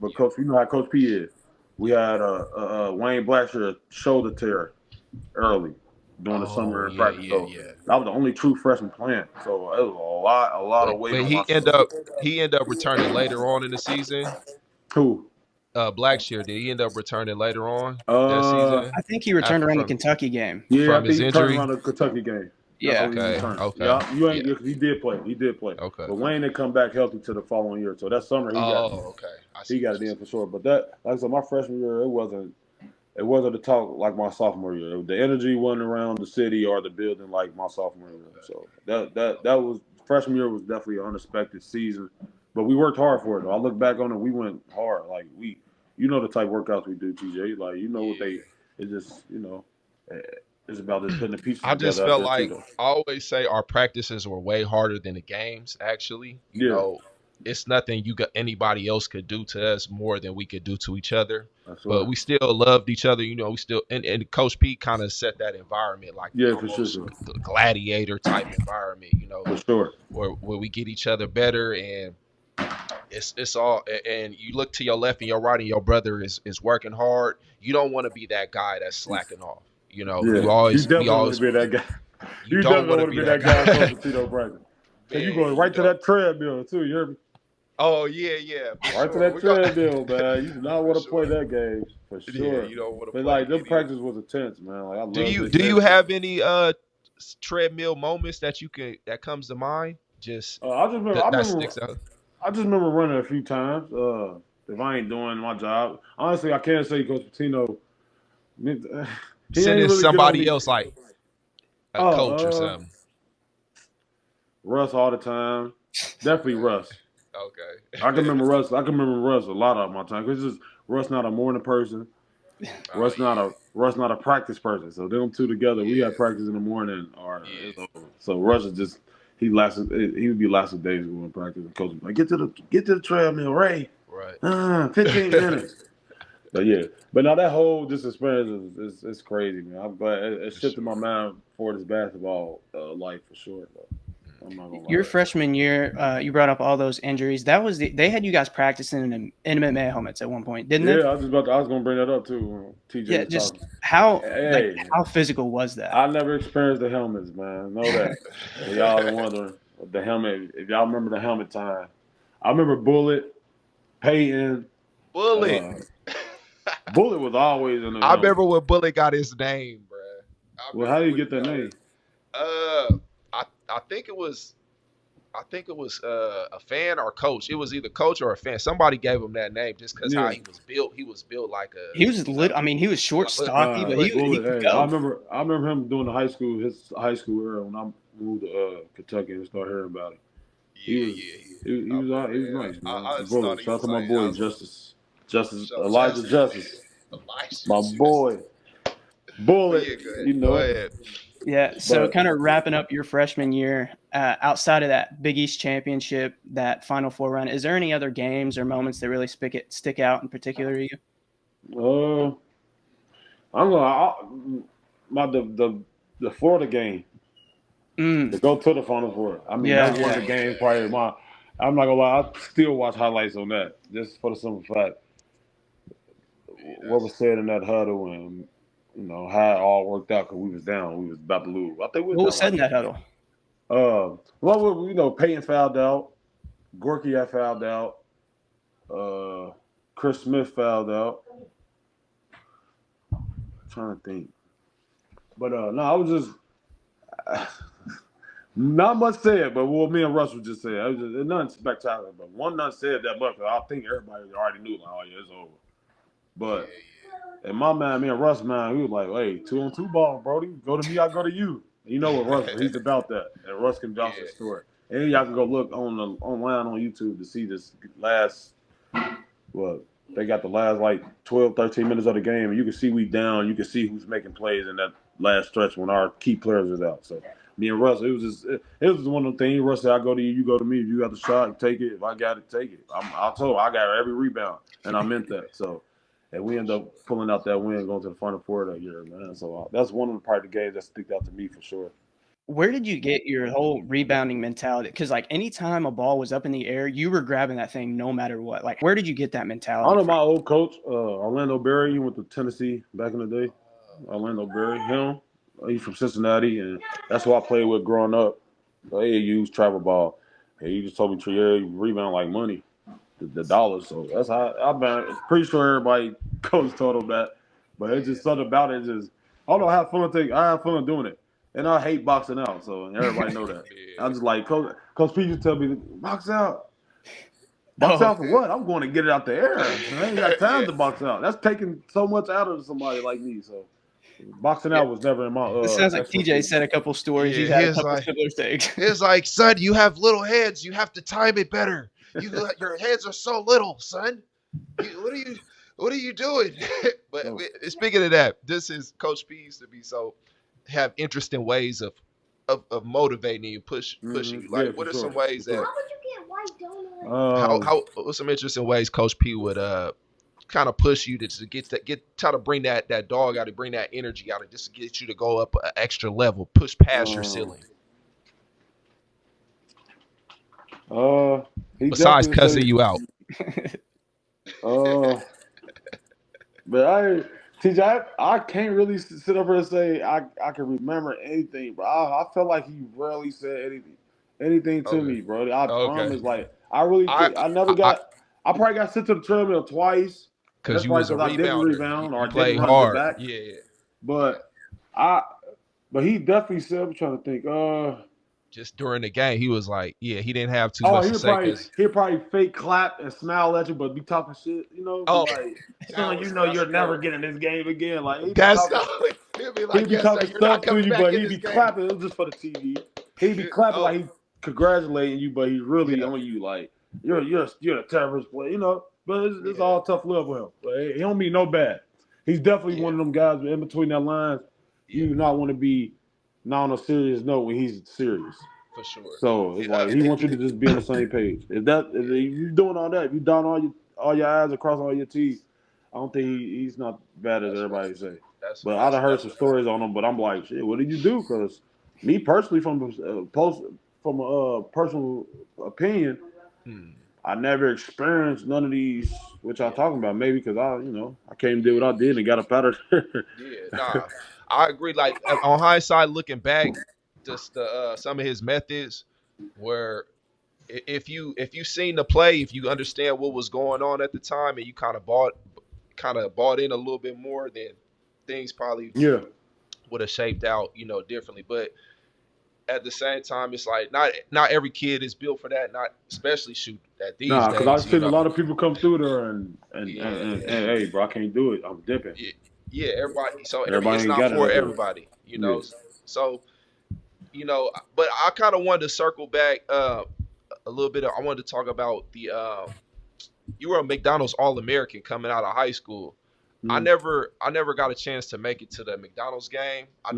[SPEAKER 3] But Coach, you know how Coach P is. We had Wayne Blackshear shoulder tear early during the summer practice. That was the only true freshman playing. So it was a lot of weight.
[SPEAKER 1] But he ended up returning later on in the season.
[SPEAKER 3] Who?
[SPEAKER 1] Blackshear, did he end up returning later on that season?
[SPEAKER 2] I think he returned around the Kentucky game.
[SPEAKER 3] Yeah,
[SPEAKER 1] from
[SPEAKER 3] I think
[SPEAKER 1] his
[SPEAKER 3] he
[SPEAKER 1] injury.
[SPEAKER 3] returned around the Kentucky game.
[SPEAKER 2] Yeah.
[SPEAKER 3] Okay. Yeah, he did play.
[SPEAKER 1] Okay.
[SPEAKER 3] But Wayne didn't come back healthy to the following year. So that summer he got it in for sure. But that, like I said, my freshman year, it wasn't a talk like my sophomore year. The energy wasn't around the city or the building like my sophomore year. So that was freshman year was definitely an unexpected season. But we worked hard for it though. I look back on it, we went hard. Like the type of workouts we do, TJ. Like it's just it's about just putting the pieces together.
[SPEAKER 1] I just felt like I always say our practices were way harder than the games. Actually, you know, it's nothing anybody else could do to us more than we could do to each other. But we still loved each other. We still and Coach P kind of set that environment, like
[SPEAKER 3] for sure.
[SPEAKER 1] Gladiator type environment.
[SPEAKER 3] For sure,
[SPEAKER 1] where we get each other better and It's all, and you look to your left and your right, and your brother is working hard. You don't want to be that guy that's slacking off. You know,
[SPEAKER 3] Yeah, you
[SPEAKER 1] we
[SPEAKER 3] definitely want
[SPEAKER 1] always,
[SPEAKER 3] to be that guy.
[SPEAKER 1] you
[SPEAKER 3] You
[SPEAKER 1] don't
[SPEAKER 3] definitely
[SPEAKER 1] want to
[SPEAKER 3] want to
[SPEAKER 1] be
[SPEAKER 3] be
[SPEAKER 1] that
[SPEAKER 3] that guy,
[SPEAKER 1] guy.
[SPEAKER 3] Coach Tito Braxton. Cause you
[SPEAKER 1] Man,
[SPEAKER 3] going
[SPEAKER 1] you
[SPEAKER 3] right to
[SPEAKER 1] don't.
[SPEAKER 3] that treadmill too. You hear me?
[SPEAKER 1] Oh yeah, for
[SPEAKER 3] Right to
[SPEAKER 1] sure.
[SPEAKER 3] that
[SPEAKER 1] We got
[SPEAKER 3] treadmill, man. You do not
[SPEAKER 1] for
[SPEAKER 3] want to play
[SPEAKER 1] sure.
[SPEAKER 3] that game for
[SPEAKER 1] Yeah,
[SPEAKER 3] sure.
[SPEAKER 1] you don't want to
[SPEAKER 3] But
[SPEAKER 1] play
[SPEAKER 3] like them
[SPEAKER 1] any of
[SPEAKER 3] practice was intense, man. Like I
[SPEAKER 1] Do
[SPEAKER 3] love
[SPEAKER 1] you
[SPEAKER 3] this
[SPEAKER 1] do you
[SPEAKER 3] shit.
[SPEAKER 1] have any treadmill moments that you can that comes to mind? Just
[SPEAKER 3] I just remember,
[SPEAKER 1] that sticks out.
[SPEAKER 3] I just remember running a few times. If I ain't doing my job, honestly, I can't say Coach Patino. He ain't
[SPEAKER 1] Sending
[SPEAKER 3] really get on
[SPEAKER 1] somebody
[SPEAKER 3] me.
[SPEAKER 1] else like a coach or
[SPEAKER 3] Oh,
[SPEAKER 1] something.
[SPEAKER 3] Russ all the time. Definitely
[SPEAKER 1] Okay.
[SPEAKER 3] Russ. I can
[SPEAKER 1] Okay.
[SPEAKER 3] remember Russ. I can remember Russ a lot of my time because just Russ not a morning person.
[SPEAKER 1] Oh
[SPEAKER 3] Russ not a practice person. So them two together, we
[SPEAKER 1] yeah.
[SPEAKER 3] had practice in the morning or it's
[SPEAKER 1] Yeah.
[SPEAKER 3] over. So Russ is just he would be lasting days going practice and coach would be like get to the treadmill, Ray.
[SPEAKER 1] Right.
[SPEAKER 3] 15 minutes. But yeah, but now that whole this experience is crazy, man. I'm glad it
[SPEAKER 1] For
[SPEAKER 3] shifted my
[SPEAKER 1] sure.
[SPEAKER 3] mind for this basketball life for sure. But I'm not gonna lie.
[SPEAKER 2] Your
[SPEAKER 1] Right.
[SPEAKER 2] freshman year, you brought up all those injuries. They had you guys practicing in MMA helmets at one point, didn't they?
[SPEAKER 3] Yeah, I was gonna bring that up too. When TJ
[SPEAKER 2] Yeah,
[SPEAKER 3] was
[SPEAKER 2] just
[SPEAKER 3] talking. Hey,
[SPEAKER 2] how physical was that?
[SPEAKER 3] I never experienced the helmets, man. Know that. For y'all are wondering the helmet. If y'all remember the helmet time, I remember Bullet, Peyton.
[SPEAKER 1] Bullet.
[SPEAKER 3] Uh, Bullet was always in the
[SPEAKER 1] I
[SPEAKER 3] helmet.
[SPEAKER 1] remember when Bullet got his name, bruh. I
[SPEAKER 3] Well, how
[SPEAKER 1] remember
[SPEAKER 3] do you
[SPEAKER 1] when
[SPEAKER 3] get
[SPEAKER 1] he
[SPEAKER 3] that
[SPEAKER 1] got
[SPEAKER 3] name?
[SPEAKER 1] his. Uh, I think it was a fan or coach. It was either coach or a fan. Somebody gave him that name just because how
[SPEAKER 3] Yeah.
[SPEAKER 1] he was built. He was built like
[SPEAKER 2] He was
[SPEAKER 1] you know,
[SPEAKER 2] I mean, he was short,
[SPEAKER 1] but
[SPEAKER 2] stocky, but
[SPEAKER 1] but
[SPEAKER 2] he
[SPEAKER 3] Bullet.
[SPEAKER 2] could
[SPEAKER 3] Hey,
[SPEAKER 2] go.
[SPEAKER 3] I remember him doing his high school era when I moved to Kentucky and started hearing about it. He
[SPEAKER 1] yeah,
[SPEAKER 3] was
[SPEAKER 1] yeah.
[SPEAKER 3] he
[SPEAKER 1] I
[SPEAKER 3] was
[SPEAKER 1] remember,
[SPEAKER 3] he was
[SPEAKER 1] yeah.
[SPEAKER 3] nice, man.
[SPEAKER 1] I just thought
[SPEAKER 3] Bullet.
[SPEAKER 1] he
[SPEAKER 3] Shout out
[SPEAKER 1] was
[SPEAKER 3] to my
[SPEAKER 1] like
[SPEAKER 3] boy
[SPEAKER 1] I was
[SPEAKER 3] Elijah
[SPEAKER 1] Justice,
[SPEAKER 3] Justice,
[SPEAKER 1] Elijah
[SPEAKER 3] my
[SPEAKER 1] Justice.
[SPEAKER 3] boy.
[SPEAKER 1] But
[SPEAKER 3] Bullet,
[SPEAKER 1] yeah, go ahead.
[SPEAKER 3] you
[SPEAKER 1] Go
[SPEAKER 3] know it.
[SPEAKER 1] ahead.
[SPEAKER 2] Yeah. So
[SPEAKER 3] But
[SPEAKER 2] kind of wrapping up your freshman year, outside of that Big East championship, that Final Four run, is there any other games or moments that really stick out in particular to you?
[SPEAKER 3] uh, my the Florida game
[SPEAKER 2] Mm,
[SPEAKER 3] to go to the Final Four. I mean, that
[SPEAKER 2] yeah,
[SPEAKER 3] was one of
[SPEAKER 2] yeah.
[SPEAKER 3] the games. Probably my. I'm not gonna lie. I still watch highlights on that just for the simple fact
[SPEAKER 1] Yeah,
[SPEAKER 3] what was said in that huddle and how it all worked out because we was down. We was about to lose. I think we was
[SPEAKER 2] What was
[SPEAKER 3] down
[SPEAKER 2] said
[SPEAKER 3] like
[SPEAKER 2] in that huddle?
[SPEAKER 3] well, Peyton fouled out. Gorky had fouled out. Chris Smith fouled out. I'm trying to think. But no, I was just not much said. But what me and Russ was just saying, it was just nothing spectacular. But one not said that much. I think everybody already knew like, oh yeah, it's over. But
[SPEAKER 1] yeah,
[SPEAKER 3] in my mind, me and Russ, man, we was like, hey, 2-on-2 ball, Brody. Go to me, I go to you. And you know what Russ,
[SPEAKER 1] yeah.
[SPEAKER 3] he's about that. And Russ can vouch his
[SPEAKER 1] Yeah.
[SPEAKER 3] story. And y'all can go look online on YouTube to see this last well, they got the last like 12, 13 minutes of the game, and you can see we down. You can see who's making plays in that last stretch when our key players was out. So me and Russ, it was just one of the things. Russ said, "I go to you, you go to me. If you got the shot, take it. If I got it, take it." I told him I got every rebound, and I meant that. So, and we end up pulling out that win, going to the Final Four that year, man. So that's one of the part of the games that stick out to me for sure.
[SPEAKER 2] Where did you get your whole rebounding mentality? Because like anytime a ball was up in the air, you were grabbing that thing no matter what. Like, where did you get that
[SPEAKER 3] I don't
[SPEAKER 2] mentality
[SPEAKER 3] know
[SPEAKER 2] from?
[SPEAKER 3] my old coach, Orlando Berry. He went to Tennessee back in the day. Orlando Berry, him. He's from Cincinnati, and that's who I played with growing up. AAU's travel ball. And he just told me, Trier, you rebound like money, the dollars. So that's how I've been. Pretty sure everybody coach told him that, but it's just something about it. Just I don't know. I have fun doing it, and I hate boxing out. So and everybody know that. I
[SPEAKER 1] Yeah.
[SPEAKER 3] just like Coach P just tell me box out. Box
[SPEAKER 2] Oh,
[SPEAKER 3] out for what? I'm going to get it out the air. I ain't got time
[SPEAKER 1] Yeah.
[SPEAKER 3] to box out. That's taking so much out of somebody like me. So boxing
[SPEAKER 2] yeah.
[SPEAKER 3] out was never in my
[SPEAKER 2] It sounds like TJ
[SPEAKER 3] expertise.
[SPEAKER 2] said a couple stories.
[SPEAKER 1] Yeah.
[SPEAKER 2] He's had a couple similar things.
[SPEAKER 1] He's like, son, you have little hands. You have to time it better. Your hands are so little, son. What are you doing? But
[SPEAKER 3] So,
[SPEAKER 1] speaking of that, this is Coach P used to be so have interesting ways of motivating you, pushing you. Like,
[SPEAKER 3] yeah, for
[SPEAKER 1] what are
[SPEAKER 3] sure.
[SPEAKER 1] some ways
[SPEAKER 3] For
[SPEAKER 1] that
[SPEAKER 3] sure.
[SPEAKER 1] how what's some interesting ways Coach P would kind of push you to try to bring that dog out, to bring that energy out, and just to get you to go up an extra level, push past your
[SPEAKER 3] Um,
[SPEAKER 1] ceiling.
[SPEAKER 3] uh,
[SPEAKER 1] Besides
[SPEAKER 3] definitely
[SPEAKER 1] cussing
[SPEAKER 3] say,
[SPEAKER 1] you out.
[SPEAKER 3] but TJ, I can't really sit up here and say I can remember anything, but I felt like he rarely said anything to
[SPEAKER 1] Okay.
[SPEAKER 3] me, bro. I
[SPEAKER 1] Okay.
[SPEAKER 3] promise. Like I really,
[SPEAKER 1] I
[SPEAKER 3] I never
[SPEAKER 1] I
[SPEAKER 3] got. I probably got sent to the treadmill twice, and
[SPEAKER 1] because
[SPEAKER 3] that's
[SPEAKER 1] you
[SPEAKER 3] probably
[SPEAKER 1] was a
[SPEAKER 3] because I didn't
[SPEAKER 1] rebounder.
[SPEAKER 3] rebound or
[SPEAKER 1] You
[SPEAKER 3] I didn't
[SPEAKER 1] played
[SPEAKER 3] run to the
[SPEAKER 1] hard.
[SPEAKER 3] back.
[SPEAKER 1] Yeah. Yeah.
[SPEAKER 3] But I, but he definitely said, I'm trying to think.
[SPEAKER 1] Just during the game, he was like, yeah, he didn't have too
[SPEAKER 3] Oh,
[SPEAKER 1] much to say because
[SPEAKER 3] he'd probably fake clap and smile at you, but be talking shit, be
[SPEAKER 1] oh,
[SPEAKER 3] like,
[SPEAKER 1] that
[SPEAKER 3] son,
[SPEAKER 1] was
[SPEAKER 3] you're
[SPEAKER 1] that's
[SPEAKER 3] never
[SPEAKER 1] terrible.
[SPEAKER 3] getting this game again. Like
[SPEAKER 1] That's he'll be
[SPEAKER 3] he'd
[SPEAKER 1] like,
[SPEAKER 3] be
[SPEAKER 1] yes, sir,
[SPEAKER 3] talking
[SPEAKER 1] you're not
[SPEAKER 3] stuff to
[SPEAKER 1] coming
[SPEAKER 3] you,
[SPEAKER 1] back
[SPEAKER 3] but
[SPEAKER 1] in
[SPEAKER 3] he'd
[SPEAKER 1] this
[SPEAKER 3] be
[SPEAKER 1] game.
[SPEAKER 3] clapping. It was just for the TV. He'd be clapping like
[SPEAKER 1] Oh,
[SPEAKER 3] he congratulating you, but he's really
[SPEAKER 1] yeah,
[SPEAKER 3] on you like you're a terrorist player, But it's
[SPEAKER 1] yeah,
[SPEAKER 3] all tough love with him. But he don't mean no bad. He's definitely
[SPEAKER 1] yeah,
[SPEAKER 3] one of them guys in between that lines.
[SPEAKER 1] yeah,
[SPEAKER 3] You do not want to be not on a serious note when he's serious.
[SPEAKER 1] for sure.
[SPEAKER 3] So it's
[SPEAKER 1] Yeah,
[SPEAKER 3] like he wants you to just be on the same page. If
[SPEAKER 1] yeah,
[SPEAKER 3] you're doing all that, if you dot all your I's across all your T's, I don't think he's not bad as
[SPEAKER 1] that's right.
[SPEAKER 3] everybody say.
[SPEAKER 1] That's
[SPEAKER 3] But I
[SPEAKER 1] that's
[SPEAKER 3] done heard
[SPEAKER 1] that's
[SPEAKER 3] some stories on him. But I'm like, shit, what did you do? Because me personally, from a personal opinion,
[SPEAKER 1] hmm,
[SPEAKER 3] I never experienced none of these which I'm
[SPEAKER 1] yeah,
[SPEAKER 3] talking about. Maybe because I came and did what I did and got up out of there.
[SPEAKER 1] yeah. Nah, I agree. Like on hindsight, looking back, just the some of his methods were if you seen the play, if you understand what was going on at the time, and you kind of bought in a little bit more, then things probably
[SPEAKER 3] Yeah.
[SPEAKER 1] would have shaped out, differently. But at the same time, it's like not every kid is built for that. Not especially shoot at these
[SPEAKER 3] Nah, because I've
[SPEAKER 1] days,
[SPEAKER 3] seen a lot of people come through there
[SPEAKER 1] Yeah,
[SPEAKER 3] and hey, bro, I can't do it. I'm dipping.
[SPEAKER 1] yeah, yeah. Everybody. So
[SPEAKER 3] Everybody
[SPEAKER 1] it's
[SPEAKER 3] ain't
[SPEAKER 1] not
[SPEAKER 3] got it
[SPEAKER 1] for
[SPEAKER 3] like that.
[SPEAKER 1] everybody,
[SPEAKER 3] Yeah.
[SPEAKER 1] So but I kind of wanted to circle back a little bit. I wanted to talk about the you were a McDonald's All American coming out of high school. I
[SPEAKER 3] Mm-hmm.
[SPEAKER 1] never got a chance to make it to the McDonald's game. I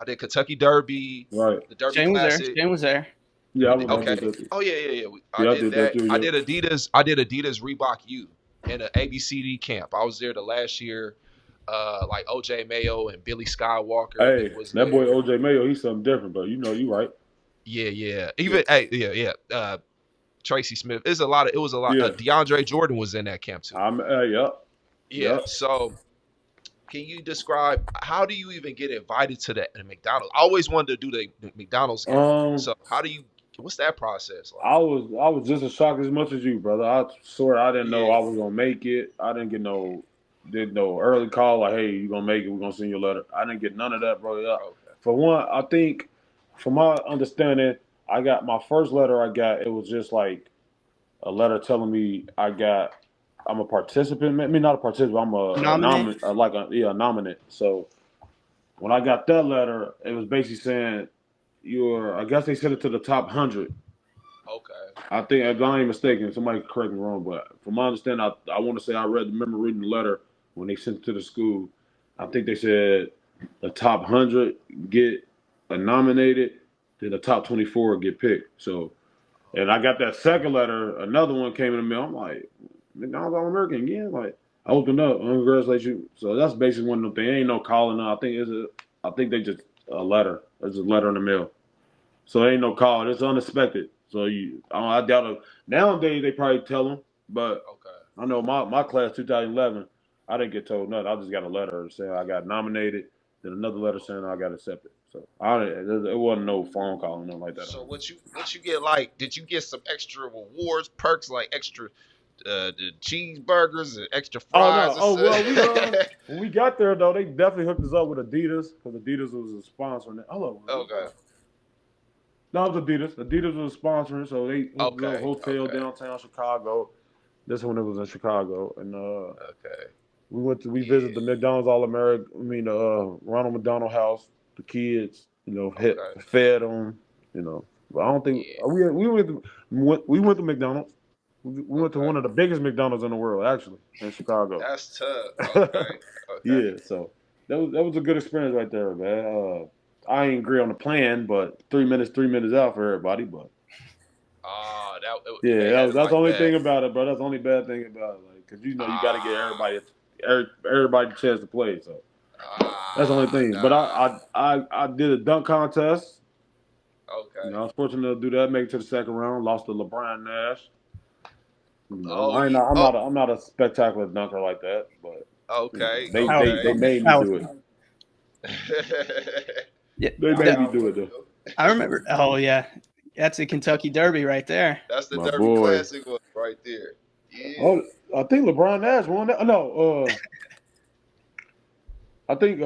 [SPEAKER 1] did Kentucky Derby,
[SPEAKER 3] Right.
[SPEAKER 1] the Derby
[SPEAKER 2] Shane was there.
[SPEAKER 1] Classic.
[SPEAKER 2] Shane was there.
[SPEAKER 3] Yeah, I remember I
[SPEAKER 1] Okay.
[SPEAKER 3] did that.
[SPEAKER 1] Oh yeah. I
[SPEAKER 3] Yeah, I
[SPEAKER 1] did
[SPEAKER 3] did that
[SPEAKER 1] that.
[SPEAKER 3] too.
[SPEAKER 1] I
[SPEAKER 3] Yeah.
[SPEAKER 1] did Adidas. I did Adidas Reebok U in an ABCD camp. I was there the last year. Like OJ Mayo and Billy Skywalker, they
[SPEAKER 3] Hey,
[SPEAKER 1] was
[SPEAKER 3] that boy
[SPEAKER 1] there.
[SPEAKER 3] OJ Mayo, he's something different, but you right.
[SPEAKER 1] Yeah.
[SPEAKER 3] Yeah.
[SPEAKER 1] Even hey, yeah. Tracy Smith. It was a lot.
[SPEAKER 3] Yeah.
[SPEAKER 1] DeAndre Jordan was in that camp too.
[SPEAKER 3] Yep.
[SPEAKER 1] Yeah.
[SPEAKER 3] Yep.
[SPEAKER 1] So can you describe how do you even get invited to the McDonald's? I always wanted to do the McDonald's game.
[SPEAKER 3] Um,
[SPEAKER 1] So what's that process like?
[SPEAKER 3] I was just as shocked as much as you, brother. I swear I didn't know
[SPEAKER 1] Yeah.
[SPEAKER 3] I was gonna make it. I didn't get no early call like, hey, you gonna make it, we're gonna send you a letter. I didn't get none of that, bro. Yeah.
[SPEAKER 1] Okay.
[SPEAKER 3] For one, I think from my understanding, I got my first letter I got, it was just like a letter telling me I'm a participant. I mean, not a participant. I'm a
[SPEAKER 2] Nominate.
[SPEAKER 3] nominate, a nominate. So when I got that letter, it was basically saying I guess they sent it to the top 100.
[SPEAKER 1] Okay.
[SPEAKER 3] I think, if I ain't mistaken, somebody can correct me wrong, but from my understanding, I want to say remember reading the letter when they sent it to the school. I think they said the top 100 get nominated, then the top 24 get picked. So, and I got that second letter, another one came in the mail. I'm like, McDonald's All American again? Like, I opened up, congratulations. So that's basically one of them things. Ain't no calling. I think they just a letter. It's a letter in the mail. So there ain't no call. It's unexpected. So I doubt it. Nowadays they probably tell them, but
[SPEAKER 1] Okay.
[SPEAKER 3] I know my class 2011, I didn't get told nothing. I just got a letter saying I got nominated, then another letter saying I got accepted. So it wasn't no phone call or nothing like that.
[SPEAKER 1] So what you get like? Did you get some extra rewards, perks like extra the cheeseburgers and extra
[SPEAKER 3] Oh
[SPEAKER 1] fries
[SPEAKER 3] no!
[SPEAKER 1] and
[SPEAKER 3] Oh well,
[SPEAKER 1] stuff?
[SPEAKER 3] when we got there though, they definitely hooked us up with Adidas because Adidas was a sponsor. Hello.
[SPEAKER 1] Okay.
[SPEAKER 3] No, it was Adidas. Adidas was sponsoring, so they hooked us up
[SPEAKER 1] Okay.
[SPEAKER 3] hotel
[SPEAKER 1] Okay.
[SPEAKER 3] downtown Chicago. This one it was in Chicago, and
[SPEAKER 1] Okay.
[SPEAKER 3] we visited the
[SPEAKER 1] Yeah.
[SPEAKER 3] McDonald's All American. I mean, Ronald McDonald House. The kids,
[SPEAKER 1] Okay.
[SPEAKER 3] fed them. But I don't think
[SPEAKER 1] Yeah.
[SPEAKER 3] we went to McDonald's. We went to
[SPEAKER 1] Okay.
[SPEAKER 3] one of the biggest McDonald's in the world, actually, in Chicago.
[SPEAKER 1] That's tough. Okay. Okay.
[SPEAKER 3] Yeah, so that was a good experience right there, man. I ain't agree on the plan, but 3 minutes out for everybody. But
[SPEAKER 1] Ah,
[SPEAKER 3] yeah,
[SPEAKER 1] they had it
[SPEAKER 3] that's the
[SPEAKER 1] like
[SPEAKER 3] only
[SPEAKER 1] that.
[SPEAKER 3] thing about it, bro. That's the only bad thing about it, like, cause you got to get
[SPEAKER 1] Ah.
[SPEAKER 3] everybody a chance to play. So that's the only thing. But
[SPEAKER 1] Nah.
[SPEAKER 3] I did a dunk contest. You
[SPEAKER 1] Okay.
[SPEAKER 3] know, I was fortunate to do that, make it to the second round, lost to LeBron Nash. You know,
[SPEAKER 1] Oh, yeah.
[SPEAKER 3] I'm not a spectacular dunker like that, but you know,
[SPEAKER 1] Okay.
[SPEAKER 3] they
[SPEAKER 1] Okay.
[SPEAKER 3] made me
[SPEAKER 2] How,
[SPEAKER 3] do it.
[SPEAKER 2] yeah,
[SPEAKER 3] They made me do it though.
[SPEAKER 2] I remember. Oh yeah, that's a Kentucky Derby right there.
[SPEAKER 1] That's the
[SPEAKER 3] My
[SPEAKER 1] Derby
[SPEAKER 3] boy.
[SPEAKER 1] Classic one right there. Yeah.
[SPEAKER 3] Oh, I think LeBron Nash won that. No, I think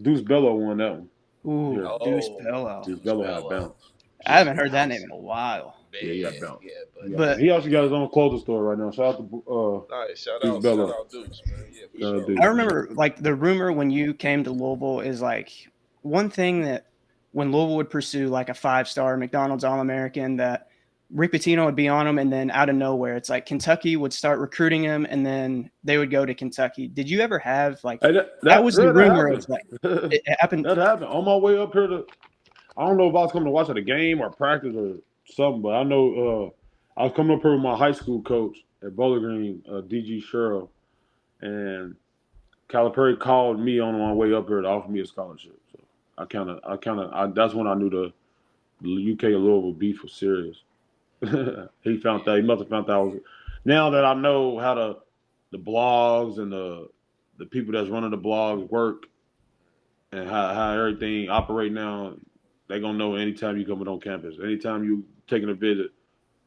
[SPEAKER 3] Deuce Bello won that one.
[SPEAKER 2] Ooh,
[SPEAKER 3] Here,
[SPEAKER 2] Deuce
[SPEAKER 1] Oh,
[SPEAKER 2] Bello.
[SPEAKER 3] Deuce
[SPEAKER 1] Deuce
[SPEAKER 3] Bello had
[SPEAKER 1] Bello.
[SPEAKER 3] bounce.
[SPEAKER 2] I
[SPEAKER 1] Yeah,
[SPEAKER 2] haven't heard that name
[SPEAKER 1] bounce.
[SPEAKER 2] in a while.
[SPEAKER 3] Yeah, he had
[SPEAKER 1] Man,
[SPEAKER 3] bounce.
[SPEAKER 1] yeah, but
[SPEAKER 2] But
[SPEAKER 3] He also got his own clothing store right now. Shout out to
[SPEAKER 1] nice.
[SPEAKER 3] Deuce
[SPEAKER 1] Shout
[SPEAKER 3] Bello.
[SPEAKER 1] out Deuce, man. Yeah, for
[SPEAKER 3] Shout out
[SPEAKER 1] sure.
[SPEAKER 2] I
[SPEAKER 3] Deuce, man.
[SPEAKER 2] remember like the rumor when you came to Louisville is like one thing that when Louisville would pursue like a 5-star McDonald's All-American that Rick Pitino would be on him, and then out of nowhere it's like Kentucky would start recruiting him, and then they would go to Kentucky. Did you ever have like
[SPEAKER 3] Hey,
[SPEAKER 2] that was the
[SPEAKER 3] that
[SPEAKER 2] rumor
[SPEAKER 3] happened.
[SPEAKER 2] of like it happened?
[SPEAKER 3] That happened on my way up here to. I don't know if I was coming to watch a game or practice or something, but I know I was coming up here with my high school coach at Bowling Green, DG Sherrill, and Calipari called me on my way up here to offer me a scholarship. So that's when I knew the UK Louisville beef was serious. He found that. He must have found that I was. Now that I know how the blogs and the people that's running the blogs work and how everything operate now, they gonna know anytime you coming on campus, anytime you taking a visit,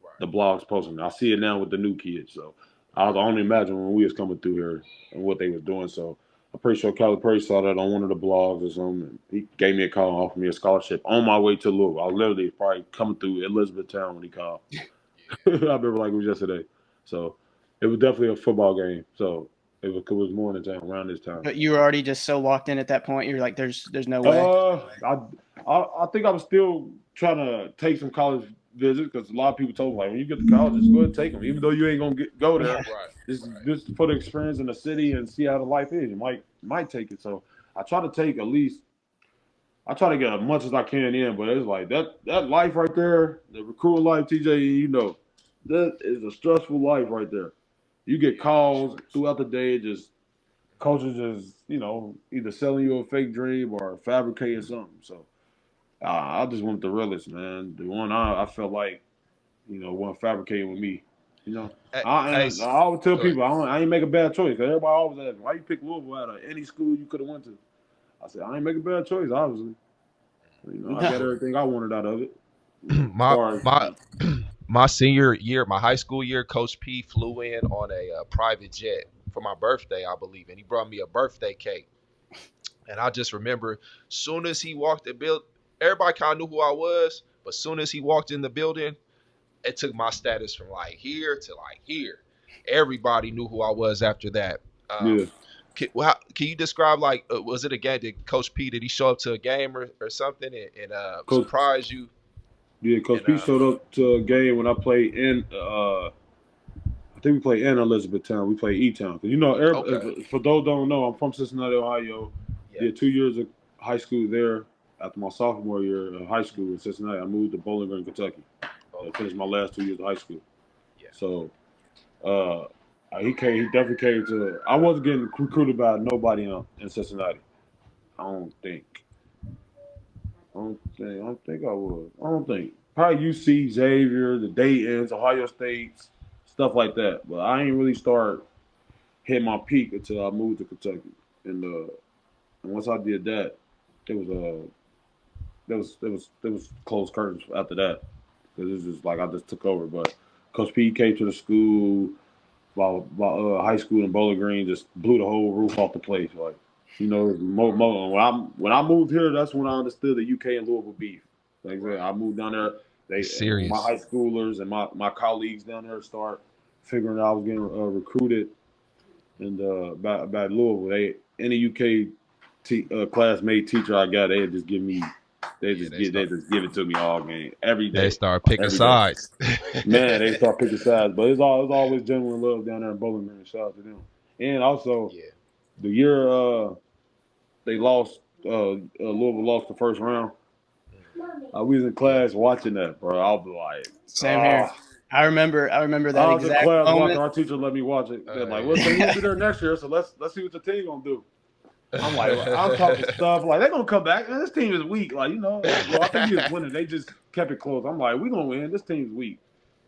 [SPEAKER 1] Right.
[SPEAKER 3] the blogs posting. I see it now with the new kids. So I was only imagine when we was coming through here and what they was doing. So I'm pretty sure Calipari saw that on one of the blogs or something. And he gave me a call and offered me a scholarship on my way to Louisville. I was literally probably coming through Elizabethtown when he called. I remember like it was yesterday. So it was definitely a football game. So it was morning time around this time.
[SPEAKER 2] But you were already just so locked in at that point. You're like, there's no way.
[SPEAKER 3] Uh, I, I think I'm still trying to take some college visits because a lot of people told me like when you get to college, just go ahead and take them, even though you ain't gonna go there.
[SPEAKER 1] Right.
[SPEAKER 3] Just for the experience in the city and see how the life is. You might take it. So I try to take at least. I try to get as much as I can in, but it's like that life right there, the recruiting life, TJ, you know, that is a stressful life right there. You get
[SPEAKER 1] Yeah, for
[SPEAKER 3] calls
[SPEAKER 1] sure.
[SPEAKER 3] throughout the day, just coaches just either selling you a fake dream or fabricating something. So I just want the realest, man. The one I felt like wasn't fabricating with me. You know,
[SPEAKER 1] Hey,
[SPEAKER 3] I
[SPEAKER 1] hey,
[SPEAKER 3] and I always tell
[SPEAKER 1] go ahead.
[SPEAKER 3] people I ain't make a bad choice. Cause everybody always asks why you pick Louisville out of any school you could have went to. I said I ain't make a bad choice. Obviously, I got
[SPEAKER 2] No.
[SPEAKER 3] everything I wanted out of it. As
[SPEAKER 1] my
[SPEAKER 3] far as
[SPEAKER 1] my my senior year, my high school year, Coach P flew in on a private jet for my birthday, I believe, and he brought me a birthday cake. And I just remember, soon as he walked the build, everybody kind of knew who I was. But soon as he walked in the building, it took my status from like here to like here. Everybody knew who I was after that.
[SPEAKER 3] yeah,
[SPEAKER 1] Can you describe like was it a game? Did Coach P did he show up to a game or something and
[SPEAKER 3] Coach
[SPEAKER 1] surprise you?
[SPEAKER 3] Coach
[SPEAKER 1] And
[SPEAKER 3] P showed up to a game when I played in. I think we played in Elizabethtown. We played E-Town. Cause
[SPEAKER 1] okay,
[SPEAKER 3] for those who don't know, I'm from Cincinnati, Ohio.
[SPEAKER 1] yeah,
[SPEAKER 3] Did 2 years of high school there. After my sophomore year of high school in Cincinnati, I moved to Bowling Green, Kentucky. I
[SPEAKER 1] okay,
[SPEAKER 3] finished my last 2 years of high school.
[SPEAKER 1] yeah,
[SPEAKER 3] So uh, he came. He definitely came to. I wasn't getting recruited by nobody in Cincinnati. I don't think. I don't think I was. I don't think. Probably UC, Xavier, the Dayton's, Ohio State's, stuff like that. But I ain't really start hit my peak until I moved to Kentucky. And once I did that, it was closed curtains after that because it's just like I just took over. But Coach P came to the school, my high school in Bowling Green just blew the whole roof off the place. Like when I moved here, that's when I understood the UK and Louisville beef. Like I said, I moved down there.
[SPEAKER 1] it's
[SPEAKER 3] My
[SPEAKER 1] serious.
[SPEAKER 3] high schoolers and my colleagues down there start figuring out I was getting recruited and about Louisville, they any UK classmate teacher I got, they just give me,
[SPEAKER 1] Yeah,
[SPEAKER 3] they just give it to me all game,
[SPEAKER 1] they start picking
[SPEAKER 3] every day.
[SPEAKER 1] sides.
[SPEAKER 3] Man, they start picking sides, but it's always genuine love down there in Bowling Green. Shout out to them. And also
[SPEAKER 1] Yeah,
[SPEAKER 3] the year they lost, Louisville lost the first round. We was in
[SPEAKER 1] yeah.
[SPEAKER 3] class watching that, bro. I'll be like,
[SPEAKER 2] Same here.
[SPEAKER 3] ah.
[SPEAKER 2] I remember that
[SPEAKER 3] I was in
[SPEAKER 2] exact
[SPEAKER 3] class watching.
[SPEAKER 2] moment.
[SPEAKER 3] Our teacher let me watch it. They're like, "Well, so
[SPEAKER 1] Yeah.
[SPEAKER 3] you won't be there next year, so let's see what your team gonna do." I'm like, I'm talking stuff like they're gonna come back. Man, this team is weak. Like, well, I think we was winning. They just kept it close. I'm like, we gonna win. This team's weak.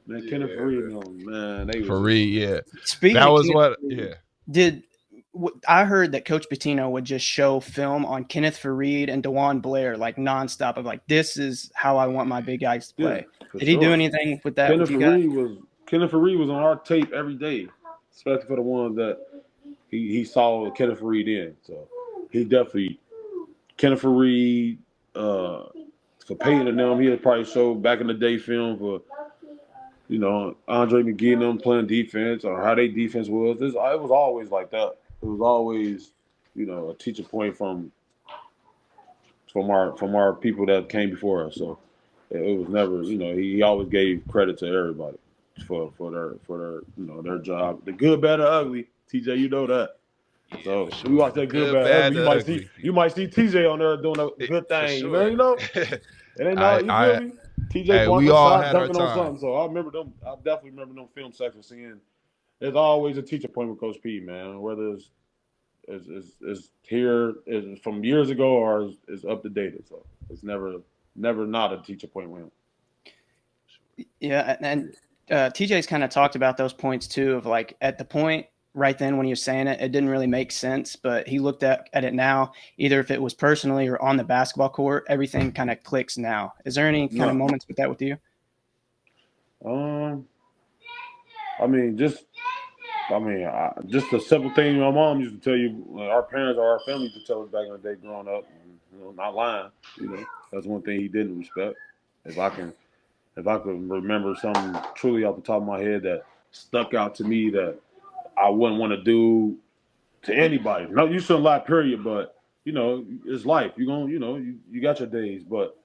[SPEAKER 3] Man, Kenneth Fareed, man, they was
[SPEAKER 1] Fareed, yeah.
[SPEAKER 2] Speaking
[SPEAKER 1] that
[SPEAKER 2] of
[SPEAKER 1] was
[SPEAKER 2] Kenneth
[SPEAKER 1] what,
[SPEAKER 2] Fareed,
[SPEAKER 1] yeah.
[SPEAKER 2] I heard that Coach Pitino would just show film on Kenneth Fareed and DeJuan Blair like nonstop of like, this is how I want my big guys to play. Did he do anything with that
[SPEAKER 3] Kenneth
[SPEAKER 2] with you guys?
[SPEAKER 3] Kenneth Fareed was on our tape every day, especially for the ones that he saw Kenneth Fareed in. So he definitely Kenneth Fareed, for Peyton and them, he had probably showed back in the day film for Andre McGee and them playing defense or how their defense was. It was always like that. It was always, a teaching point from our people that came before us. So it was never, he always gave credit to everybody for their job. The good, bad, or ugly. TJ, you know that.
[SPEAKER 1] Yeah,
[SPEAKER 3] so
[SPEAKER 1] sure.
[SPEAKER 3] we watch that good, bad, ugly. You might see TJ on there doing a good thing.
[SPEAKER 1] Sure.
[SPEAKER 3] It ain't not. You feel me? TJ
[SPEAKER 1] we all had our
[SPEAKER 3] dunking
[SPEAKER 1] time.
[SPEAKER 3] on something. So I remember them. I definitely remember them film sections seeing. There's always a teacher point with Coach P, man. Whether it's here is from years ago or is up to date. So it's never not a teacher point with him.
[SPEAKER 2] Yeah, and TJ's kind of talked about those points too. Of like at the point right then when he was saying it, it didn't really make sense. But he looked at it now, either if it was personally or on the basketball court, everything kind of clicks now. Is there any kind of moments with that with you?
[SPEAKER 3] Just a simple thing my mom used to tell you, our parents or our family used to tell us back in the day growing up, not lying, that's one thing he didn't respect. If I can remember something truly off the top of my head that stuck out to me that I wouldn't want to do to anybody. No, you shouldn't lie, period, but, it's life. You're going, you got your days, but,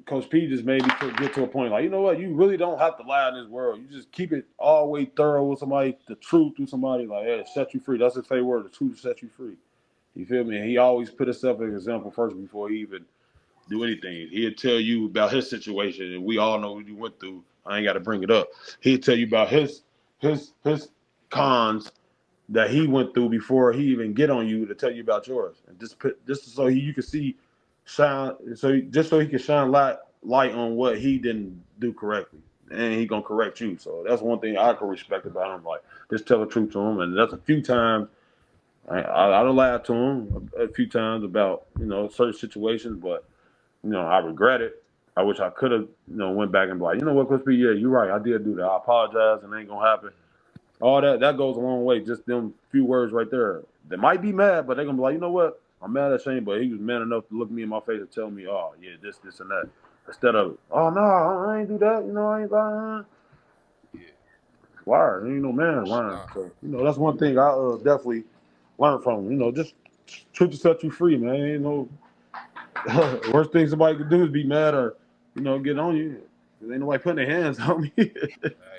[SPEAKER 3] Coach P just made me get to a point like, you know what, you really don't have to lie in this world. You just keep it all the way thorough with somebody, the truth with somebody, like, hey, set you free. That's his favorite word, the truth set you free. You feel me? And he always put himself as an example first before he even do anything. He'd tell you about his situation, and we all know what he went through. I ain't got to bring it up. He'd tell you about his cons that he went through before he even get on you to tell you about yours, and just so you can see so he can shine light on what he didn't do correctly, and he gonna correct you. So that's one thing I can respect about him. Like, just tell the truth to him, and that's a few times. I lied to him a few times about certain situations, but I regret it. I wish I could have went back and be like, you know what, Coach P, yeah, you're right, I did do that. I apologize, and it ain't gonna happen. All that goes a long way. Just them few words right there. They might be mad, but they're gonna be like, you know what? I'm mad at Chane, but he was man enough to look me in my face and tell me, oh yeah, this and that. Instead of, oh no, I ain't do that. I ain't lying. Yeah. Why? Ain't no man lying. So that's one thing I definitely learned from him. Just truth to set you free, man. Ain't no worst thing somebody could do is be mad or get on you. Ain't nobody putting their hands on me.
[SPEAKER 1] Hey,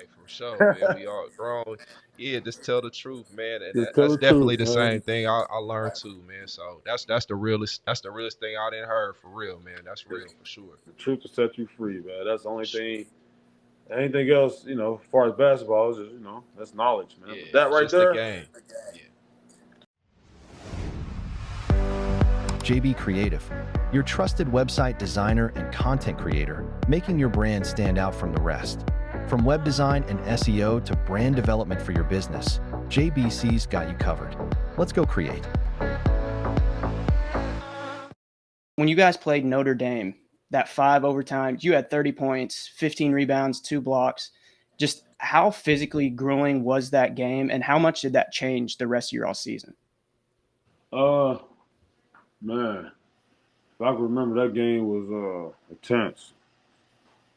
[SPEAKER 1] for sure, man. We all grown. Yeah, just tell the truth, man. And that's definitely the same thing I learned too, man. So that's the realest thing I didn't heard for real, man. That's real for sure.
[SPEAKER 3] The truth to set you free, man. That's the only thing. Anything else, as far as basketball is, just, that's knowledge, man.
[SPEAKER 1] Yeah,
[SPEAKER 3] but that right
[SPEAKER 1] just
[SPEAKER 3] there.
[SPEAKER 1] The game. Yeah.
[SPEAKER 4] JB Creative, your trusted website designer and content creator, making your brand stand out from the rest. From web design and SEO to brand development for your business, JBC's got you covered. Let's go create.
[SPEAKER 2] When you guys played Notre Dame, that 5 overtimes, you had 30 points, 15 rebounds, 2 blocks. Just how physically grueling was that game, and how much did that change the rest of your all season?
[SPEAKER 3] Man, if I can remember, that game was intense.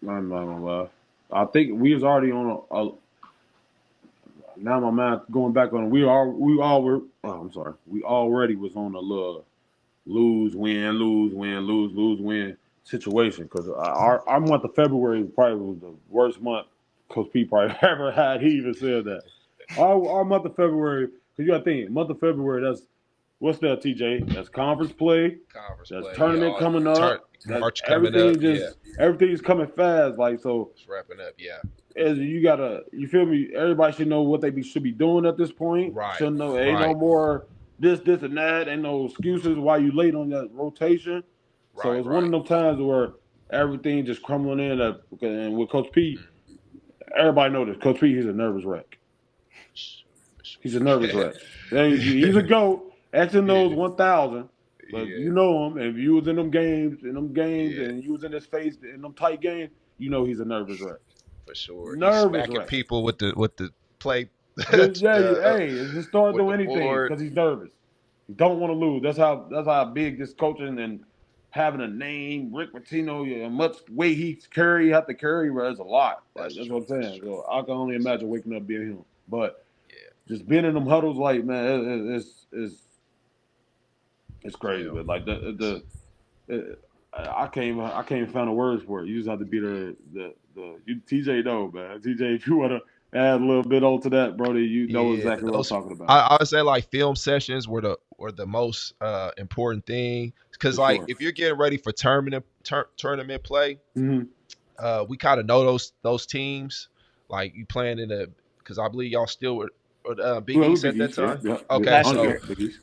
[SPEAKER 3] I'm not gonna lie. I think we was already on now my mind going back on. We already was on a little lose win situation because our month of February probably was the worst month Coach P probably ever had. He even said that our month of February, because you got to think, month of February, that's what's that, TJ? That's conference play. That's tournament coming up.
[SPEAKER 1] March coming up.
[SPEAKER 3] Everything's coming fast. Like, so
[SPEAKER 1] it's wrapping up. Yeah.
[SPEAKER 3] As you feel me? Everybody should know what they should be doing at this point.
[SPEAKER 1] Right.
[SPEAKER 3] Should know. Ain't no more this, and that. Ain't no excuses why you late on that rotation. So
[SPEAKER 1] Right,
[SPEAKER 3] it's one of
[SPEAKER 1] right.
[SPEAKER 3] those times where everything just crumbling in. And with Coach P, everybody know this. Coach P, he's a nervous wreck.
[SPEAKER 1] For
[SPEAKER 3] He's a nervous
[SPEAKER 1] sure.
[SPEAKER 3] wreck. He's a GOAT. X and those
[SPEAKER 1] Yeah,
[SPEAKER 3] 1,000. But
[SPEAKER 1] yeah,
[SPEAKER 3] you know him. If you was in them games,
[SPEAKER 1] yeah,
[SPEAKER 3] and you was in his face in them tight games, you know he's a nervous wreck.
[SPEAKER 1] for sure. He's
[SPEAKER 3] Nervous
[SPEAKER 1] smacking
[SPEAKER 3] wreck.
[SPEAKER 1] people with the play,
[SPEAKER 3] Just hey, just start
[SPEAKER 1] with the
[SPEAKER 3] doing anything
[SPEAKER 1] board.
[SPEAKER 3] because he's nervous. He don't want to lose. That's how big this coaching and having a name, Rick Pitino, how much weight he have to carry, bro, it's a lot. Like
[SPEAKER 1] That's
[SPEAKER 3] that's
[SPEAKER 1] true.
[SPEAKER 3] what I'm
[SPEAKER 1] That's
[SPEAKER 3] saying.
[SPEAKER 1] true.
[SPEAKER 3] So I can only imagine waking up being him. But
[SPEAKER 1] Yeah,
[SPEAKER 3] just being in them huddles, like man, it's crazy.
[SPEAKER 1] film.
[SPEAKER 3] But like I can't even find the words for it. You just have to be TJ know, man. TJ, if you wanna add a little bit onto that, Brody, you know
[SPEAKER 1] Yeah,
[SPEAKER 3] exactly what I'm
[SPEAKER 1] those
[SPEAKER 3] talking about.
[SPEAKER 1] I would say like film sessions were the most important thing because
[SPEAKER 3] For
[SPEAKER 1] like
[SPEAKER 3] sure.
[SPEAKER 1] if you're getting ready for tournament play,
[SPEAKER 3] Mm-hmm.
[SPEAKER 1] we kind of know those teams. Like you playing in a because I believe y'all still were Big
[SPEAKER 3] Well,
[SPEAKER 1] East
[SPEAKER 3] Big
[SPEAKER 1] at that
[SPEAKER 3] East, yeah,
[SPEAKER 1] time.
[SPEAKER 3] yeah,
[SPEAKER 1] Okay,
[SPEAKER 2] Last
[SPEAKER 3] yeah,
[SPEAKER 2] year.
[SPEAKER 1] so
[SPEAKER 3] Big East.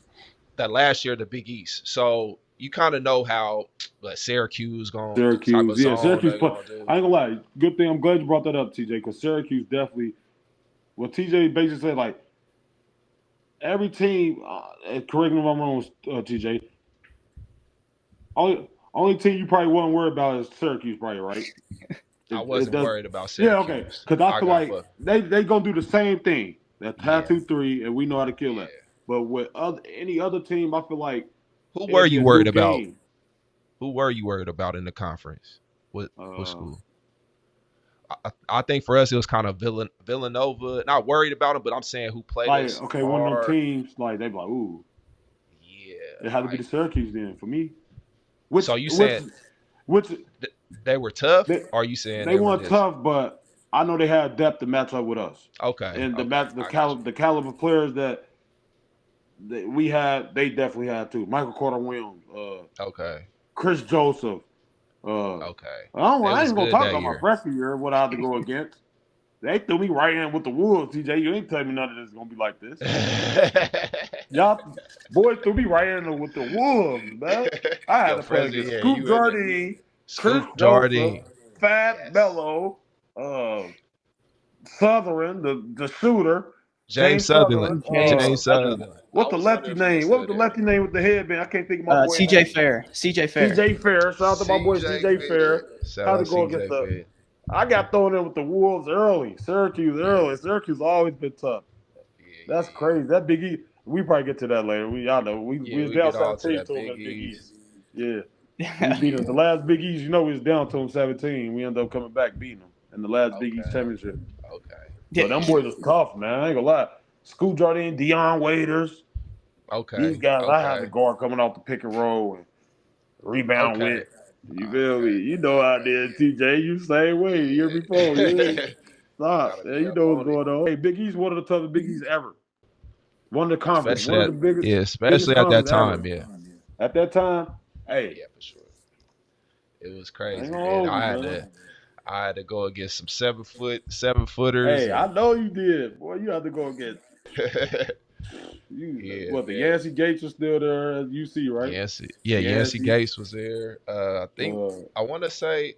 [SPEAKER 1] that last year the Big East. So you kind of know how like Syracuse going type
[SPEAKER 3] Syracuse,
[SPEAKER 1] of
[SPEAKER 3] yeah,
[SPEAKER 1] zone
[SPEAKER 3] Syracuse.
[SPEAKER 1] they're gonna do.
[SPEAKER 3] I ain't gonna lie. Good thing. I'm glad you brought that up, TJ, because Syracuse definitely. Well, TJ basically said like every team. Correct me if I'm wrong, TJ. Only team you probably wasn't worried about is Syracuse, probably, right?
[SPEAKER 1] I
[SPEAKER 3] It
[SPEAKER 1] wasn't
[SPEAKER 3] does.
[SPEAKER 1] worried about
[SPEAKER 3] Yeah, okay.
[SPEAKER 1] Syracuse.
[SPEAKER 3] Because I
[SPEAKER 1] I
[SPEAKER 3] feel
[SPEAKER 1] got
[SPEAKER 3] like
[SPEAKER 1] but
[SPEAKER 3] they gonna do the same thing. That
[SPEAKER 1] yeah,
[SPEAKER 3] tattoo three, and we know how to kill that.
[SPEAKER 1] yeah.
[SPEAKER 3] But with any other team, I feel like
[SPEAKER 1] Who were
[SPEAKER 3] it'd be
[SPEAKER 1] you
[SPEAKER 3] a
[SPEAKER 1] worried
[SPEAKER 3] new
[SPEAKER 1] about?
[SPEAKER 3] game.
[SPEAKER 1] Who were you worried about in the conference? What
[SPEAKER 3] Uh,
[SPEAKER 1] school? I think for us it was kind of Villanova. Not worried about them, but I'm saying who played
[SPEAKER 3] like
[SPEAKER 1] us
[SPEAKER 3] okay, one of them
[SPEAKER 1] hard.
[SPEAKER 3] teams, like they be like, ooh, it
[SPEAKER 1] Yeah,
[SPEAKER 3] had to be the
[SPEAKER 1] like
[SPEAKER 3] Syracuse then for me. Which
[SPEAKER 1] so you
[SPEAKER 3] which
[SPEAKER 1] saying
[SPEAKER 3] which
[SPEAKER 1] they were tough?
[SPEAKER 3] they
[SPEAKER 1] Or are you saying
[SPEAKER 3] they
[SPEAKER 1] they were
[SPEAKER 3] weren't
[SPEAKER 1] just
[SPEAKER 3] tough, but I know they had depth to match up with us.
[SPEAKER 1] okay?
[SPEAKER 3] And
[SPEAKER 1] Okay, I got you.
[SPEAKER 3] the caliber players that we had, they definitely had too. Michael Carter Williams,
[SPEAKER 1] Okay,
[SPEAKER 3] Chris Joseph.
[SPEAKER 1] okay. They
[SPEAKER 3] I
[SPEAKER 1] was
[SPEAKER 3] ain't gonna
[SPEAKER 1] good
[SPEAKER 3] talk
[SPEAKER 1] that
[SPEAKER 3] about my
[SPEAKER 1] year.
[SPEAKER 3] freshman year. What I had to go against. They threw me right in with the Wolves, TJ. You ain't telling me none of this is gonna be like this. Y'all boys threw me right in with the Wolves, man. I had
[SPEAKER 1] Yo,
[SPEAKER 3] to play
[SPEAKER 1] President,
[SPEAKER 3] against
[SPEAKER 1] yeah,
[SPEAKER 3] Scoop
[SPEAKER 1] you in it.
[SPEAKER 3] Jardine, Chris
[SPEAKER 1] Scoop
[SPEAKER 3] Joseph,
[SPEAKER 1] Jardine.
[SPEAKER 3] Fat
[SPEAKER 1] Yes.
[SPEAKER 3] Bello, Southern, the shooter,
[SPEAKER 1] James
[SPEAKER 3] James
[SPEAKER 1] Sutherland.
[SPEAKER 3] Southern.
[SPEAKER 2] James
[SPEAKER 1] James Sutherland. I
[SPEAKER 3] What the
[SPEAKER 1] was wondering
[SPEAKER 3] lefty
[SPEAKER 1] if he was
[SPEAKER 3] name? What was
[SPEAKER 1] still
[SPEAKER 3] the
[SPEAKER 1] there.
[SPEAKER 3] lefty name with the headband? I can't think of my boy
[SPEAKER 2] CJ
[SPEAKER 3] name.
[SPEAKER 2] Fair. CJ Fair.
[SPEAKER 3] CJ Fair. Shout out to my boy
[SPEAKER 1] CJ
[SPEAKER 3] CJ
[SPEAKER 1] Fair.
[SPEAKER 3] Fair.
[SPEAKER 1] Shout
[SPEAKER 3] Had
[SPEAKER 1] out
[SPEAKER 3] to go against
[SPEAKER 1] CJ
[SPEAKER 3] the.
[SPEAKER 1] Fair.
[SPEAKER 3] I got thrown in with the Wolves early. Syracuse
[SPEAKER 1] Yeah.
[SPEAKER 3] early. Syracuse always been tough.
[SPEAKER 1] Yeah,
[SPEAKER 3] That's
[SPEAKER 1] yeah,
[SPEAKER 3] crazy. That Big E. We probably get to that later. Y'all know we
[SPEAKER 1] yeah. Yeah,
[SPEAKER 3] was
[SPEAKER 1] we
[SPEAKER 3] down
[SPEAKER 1] get all to
[SPEAKER 3] 17
[SPEAKER 1] that
[SPEAKER 3] to him
[SPEAKER 1] Big
[SPEAKER 3] in Big
[SPEAKER 1] East.
[SPEAKER 3] East. Yeah, we beat them. The last Big East, we was down to them 17. We ended up coming back beating them in the last Big East
[SPEAKER 1] Okay.
[SPEAKER 3] championship.
[SPEAKER 1] Okay.
[SPEAKER 3] But them boys was tough, man. I ain't gonna lie. School Jardine, Deion Waiters, these
[SPEAKER 1] Okay.
[SPEAKER 3] guys I had
[SPEAKER 1] Okay.
[SPEAKER 3] to guard coming off the pick and roll and rebound
[SPEAKER 1] Okay.
[SPEAKER 3] with. You feel me? You know how I did, TJ. You same way the year before.
[SPEAKER 1] Yeah.
[SPEAKER 3] Yeah. Stop.
[SPEAKER 1] Gotta
[SPEAKER 3] Yeah,
[SPEAKER 1] be
[SPEAKER 3] you
[SPEAKER 1] up
[SPEAKER 3] know what's
[SPEAKER 1] on it.
[SPEAKER 3] going on. Hey, Big East, one of the toughest Big East ever. One of the conference,
[SPEAKER 1] Especially
[SPEAKER 3] one of
[SPEAKER 1] at
[SPEAKER 3] the biggest,
[SPEAKER 1] yeah,
[SPEAKER 3] biggest
[SPEAKER 1] especially at that
[SPEAKER 3] conference
[SPEAKER 1] time.
[SPEAKER 3] ever.
[SPEAKER 1] Yeah.
[SPEAKER 3] At that time, hey,
[SPEAKER 1] Yeah, for sure. It was
[SPEAKER 3] I ain't
[SPEAKER 1] crazy,
[SPEAKER 3] gonna
[SPEAKER 1] man.
[SPEAKER 3] hold you, man.
[SPEAKER 1] I had to go against some 7 footers
[SPEAKER 3] Hey, I
[SPEAKER 1] and
[SPEAKER 3] know you did. Boy, you had to go against you.
[SPEAKER 1] yeah,
[SPEAKER 3] What the
[SPEAKER 1] man.
[SPEAKER 3] Yancey Gates was still there at UC, right?
[SPEAKER 1] Yancey
[SPEAKER 3] Yancey.
[SPEAKER 1] Gates was there. I think
[SPEAKER 3] Uh,
[SPEAKER 1] I want to say.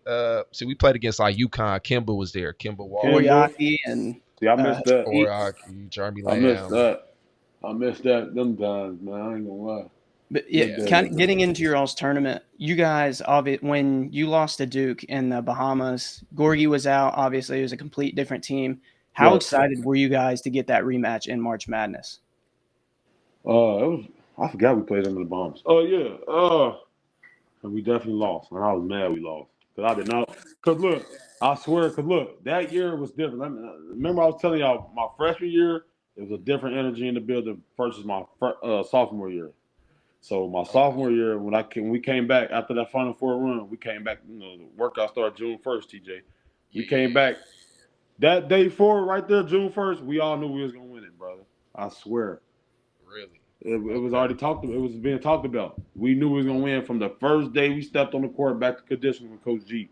[SPEAKER 1] See, we played against like UConn. Kimba was there. Kimba Walker,
[SPEAKER 3] Kimba.
[SPEAKER 2] Oriaki and
[SPEAKER 3] See, I missed that.
[SPEAKER 2] Heat.
[SPEAKER 1] Oriaki, Jeremy
[SPEAKER 3] I missed
[SPEAKER 1] Lamb.
[SPEAKER 3] that. I missed that them times, man. I ain't gonna lie.
[SPEAKER 2] But yeah,
[SPEAKER 3] Them
[SPEAKER 1] Yeah,
[SPEAKER 2] kind
[SPEAKER 3] days.
[SPEAKER 2] of getting into your all's tournament, you guys, when you lost to Duke in the Bahamas, Gorgie was out. Obviously, it was a complete different team. How
[SPEAKER 3] Right.
[SPEAKER 2] excited were you guys to get that rematch in March Madness?
[SPEAKER 3] It was. I forgot we played them in the bombs. Oh yeah. And we definitely lost, and I was mad we lost because I did not. Cause look, I swear, cause look, that year was different. Remember, I was telling y'all my freshman year, it was a different energy in the building versus my sophomore year. So my
[SPEAKER 1] okay.
[SPEAKER 3] sophomore year, when we came back after that Final Four run, we came back. You know, the workout started June 1st. TJ, we
[SPEAKER 1] Yeah,
[SPEAKER 3] came
[SPEAKER 1] yeah,
[SPEAKER 3] back that day forward, right there, June 1st. We all knew we was gonna win it, brother. I swear.
[SPEAKER 1] yeah. Really?
[SPEAKER 3] It was
[SPEAKER 1] Okay.
[SPEAKER 3] already talked about. It was being talked about. We knew we was gonna win from the first day we stepped on the court back to conditioning with Coach G.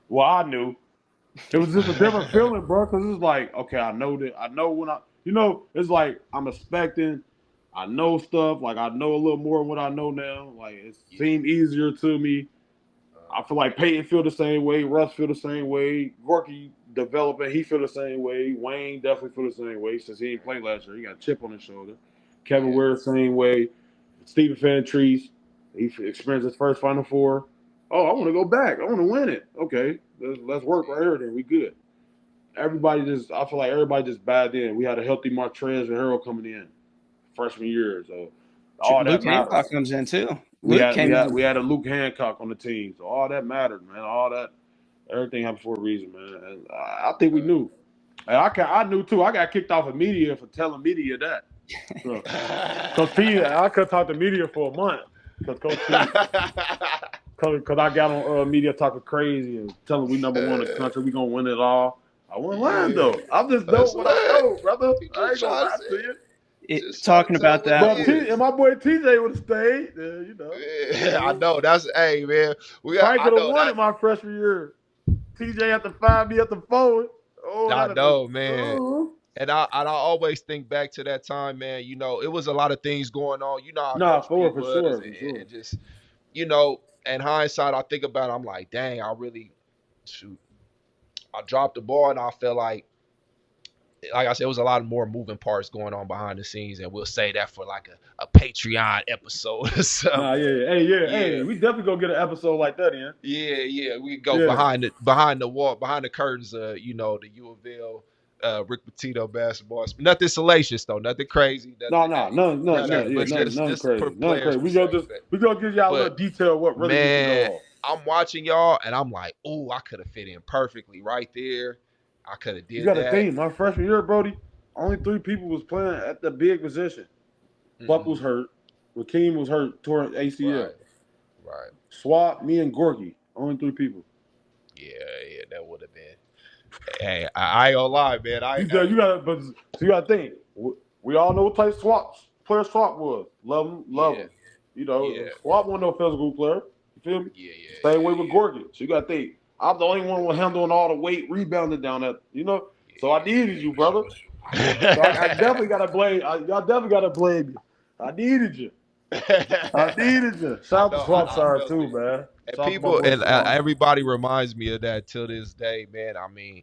[SPEAKER 3] Well, I knew. It was just a different feeling, bro. Because it's like, okay, I know that. I know when it's like I'm expecting. I know stuff. Like, I know a little more of what I know now. Like, it seemed easier to me. I feel like Peyton feel the same way. Russ feel the same way. Gorky developing, he feel the same way. Wayne definitely feel the same way since he didn't play last year. He got a chip on his shoulder. Kevin Ware the same way. Stephen Fantrese, he experienced his first Final Four. Oh, I want to go back. I want to win it. Okay, let's work right here then. We good. Everybody I feel like everybody just bad in. We had a healthy Martrez and Harold coming in freshman year. So all
[SPEAKER 2] Luke
[SPEAKER 3] that matters.
[SPEAKER 2] Hancock comes in too.
[SPEAKER 3] We had a Luke Hancock on the team. So all that mattered, man. All that, everything happened for a reason, man. And I think we knew. And I knew too. I got kicked off of media for telling media that. So, Coach P, I could talk to media for a month. Because Coach P, because I got on media talking crazy and telling we number one in the country, we gonna win it all. I wasn't lying though. I'm just know what I know, brother. I ain't gonna lie to you.
[SPEAKER 2] Talking about that,
[SPEAKER 3] and my boy TJ would have stayed. You know.
[SPEAKER 1] Yeah, I know. That's man.
[SPEAKER 3] I could have won it my freshman year. TJ had to find me at the forward. Oh,
[SPEAKER 1] I know, man. And I always think back to that time, man. You know, it was a lot of things going on. You know,
[SPEAKER 3] for sure.
[SPEAKER 1] And just, you know, in hindsight, I think about it, I'm like, dang, I dropped the ball, and I felt like I said, it was a lot more moving parts going on behind the scenes, and we'll say that for like a Patreon episode or something.
[SPEAKER 3] Hey, we definitely gonna get an episode like that in.
[SPEAKER 1] Yeah, we go behind the wall, behind the curtains. You know, the U of L, Rick Pitino basketball. Nothing salacious though, nothing crazy.
[SPEAKER 3] Nothing crazy. We gonna give y'all a little detail of what really needs to go on.
[SPEAKER 1] I'm watching y'all, and I'm like, oh, I could have fit in perfectly right there. I could have did that.
[SPEAKER 3] You got to think, my freshman year, Brody, only 3 people was playing at the big position. Buck was hurt. Rakeem was hurt, tore ACL.
[SPEAKER 1] Right.
[SPEAKER 3] Swap, me, and Gorky. Only 3 people.
[SPEAKER 1] Yeah, that would have been. Hey, I ain't gonna lie, man.
[SPEAKER 3] You gotta think. We all know what player Swap was. Love him. You know, Swap wasn't no physical player. You feel me?
[SPEAKER 1] Yeah.
[SPEAKER 3] Same way with Gorky. So you gotta think. I'm the only one handling all the weight, rebounding down that, you know. So I needed you, brother. So I definitely gotta blame. Y'all definitely gotta blame you. I needed you. Shout out to Swamp Side too, man.
[SPEAKER 1] And everybody reminds me of that till this day, man. I mean,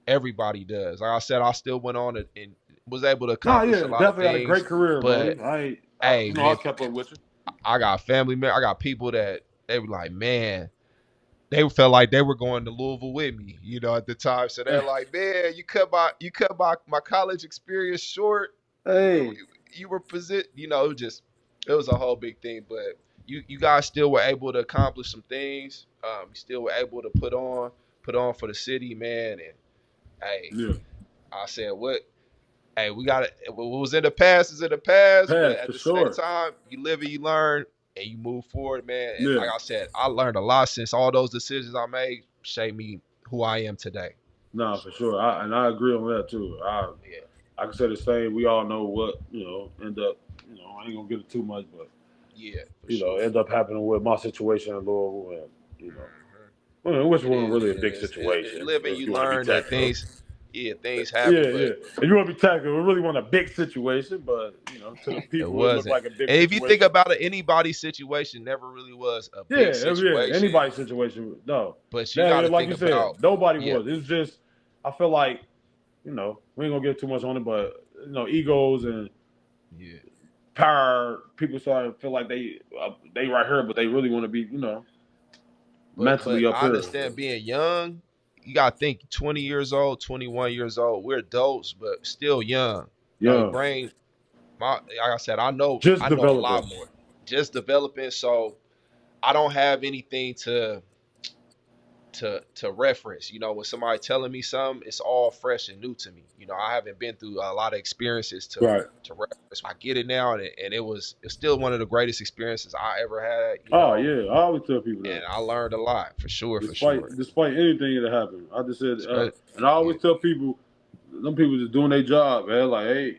[SPEAKER 1] everybody does. Like I said, I still went on and was able to accomplish a lot of things.
[SPEAKER 3] Definitely had a great career,
[SPEAKER 1] but
[SPEAKER 3] man.
[SPEAKER 1] I
[SPEAKER 3] kept up with you.
[SPEAKER 1] I got family members. I got people that they were like, man. They felt like they were going to Louisville with me, you know, at the time. So they're like, man, you cut my college experience short.
[SPEAKER 3] Hey,
[SPEAKER 1] you were you know, it was a whole big thing. But you guys still were able to accomplish some things. You still were able to put on for the city, man. And I said, what? Hey, we got it. What was in the past is in the past. But at the same time, you live and you learn. And you move forward, man. And like I said, I learned a lot since all those decisions I made shaped me who I am today.
[SPEAKER 3] No, for sure. I agree on that too. I can say the same. We all know what, you know, end up, you know, I ain't gonna get it too much, but end up happening with my situation in Louisville, and you know, which wasn't really a big situation.
[SPEAKER 1] Living, you learn that things happen.
[SPEAKER 3] And you want to be tactical. It really wasn't a big situation, but you know, to the people, it looked like a big situation.
[SPEAKER 1] And if you think about it, anybody's situation never really was a big situation.
[SPEAKER 3] Anybody's situation, no.
[SPEAKER 1] But you got to
[SPEAKER 3] like
[SPEAKER 1] think
[SPEAKER 3] you
[SPEAKER 1] about
[SPEAKER 3] said, nobody was. It's just, I feel like, you know, we ain't gonna get too much on it, but you know, egos and power. People start to feel like they right here, but they really want to be, you know, mentally up here.
[SPEAKER 1] I understand being young. You got to think 20 years old, 21 years old. We're adults, but still young.
[SPEAKER 3] Yeah.
[SPEAKER 1] Brain, like I said, I know
[SPEAKER 3] a
[SPEAKER 1] lot more. Just developing. So I don't have anything to reference. You know, when somebody telling me something, it's all fresh and new to me. You know, I haven't been through a lot of experiences to reference. I get it now, and it's still one of the greatest experiences I ever had.
[SPEAKER 3] I always tell people that.
[SPEAKER 1] And I learned a lot for sure.
[SPEAKER 3] Despite anything that happened, I just said, and I always tell people, them people just doing their job, man. Like, hey,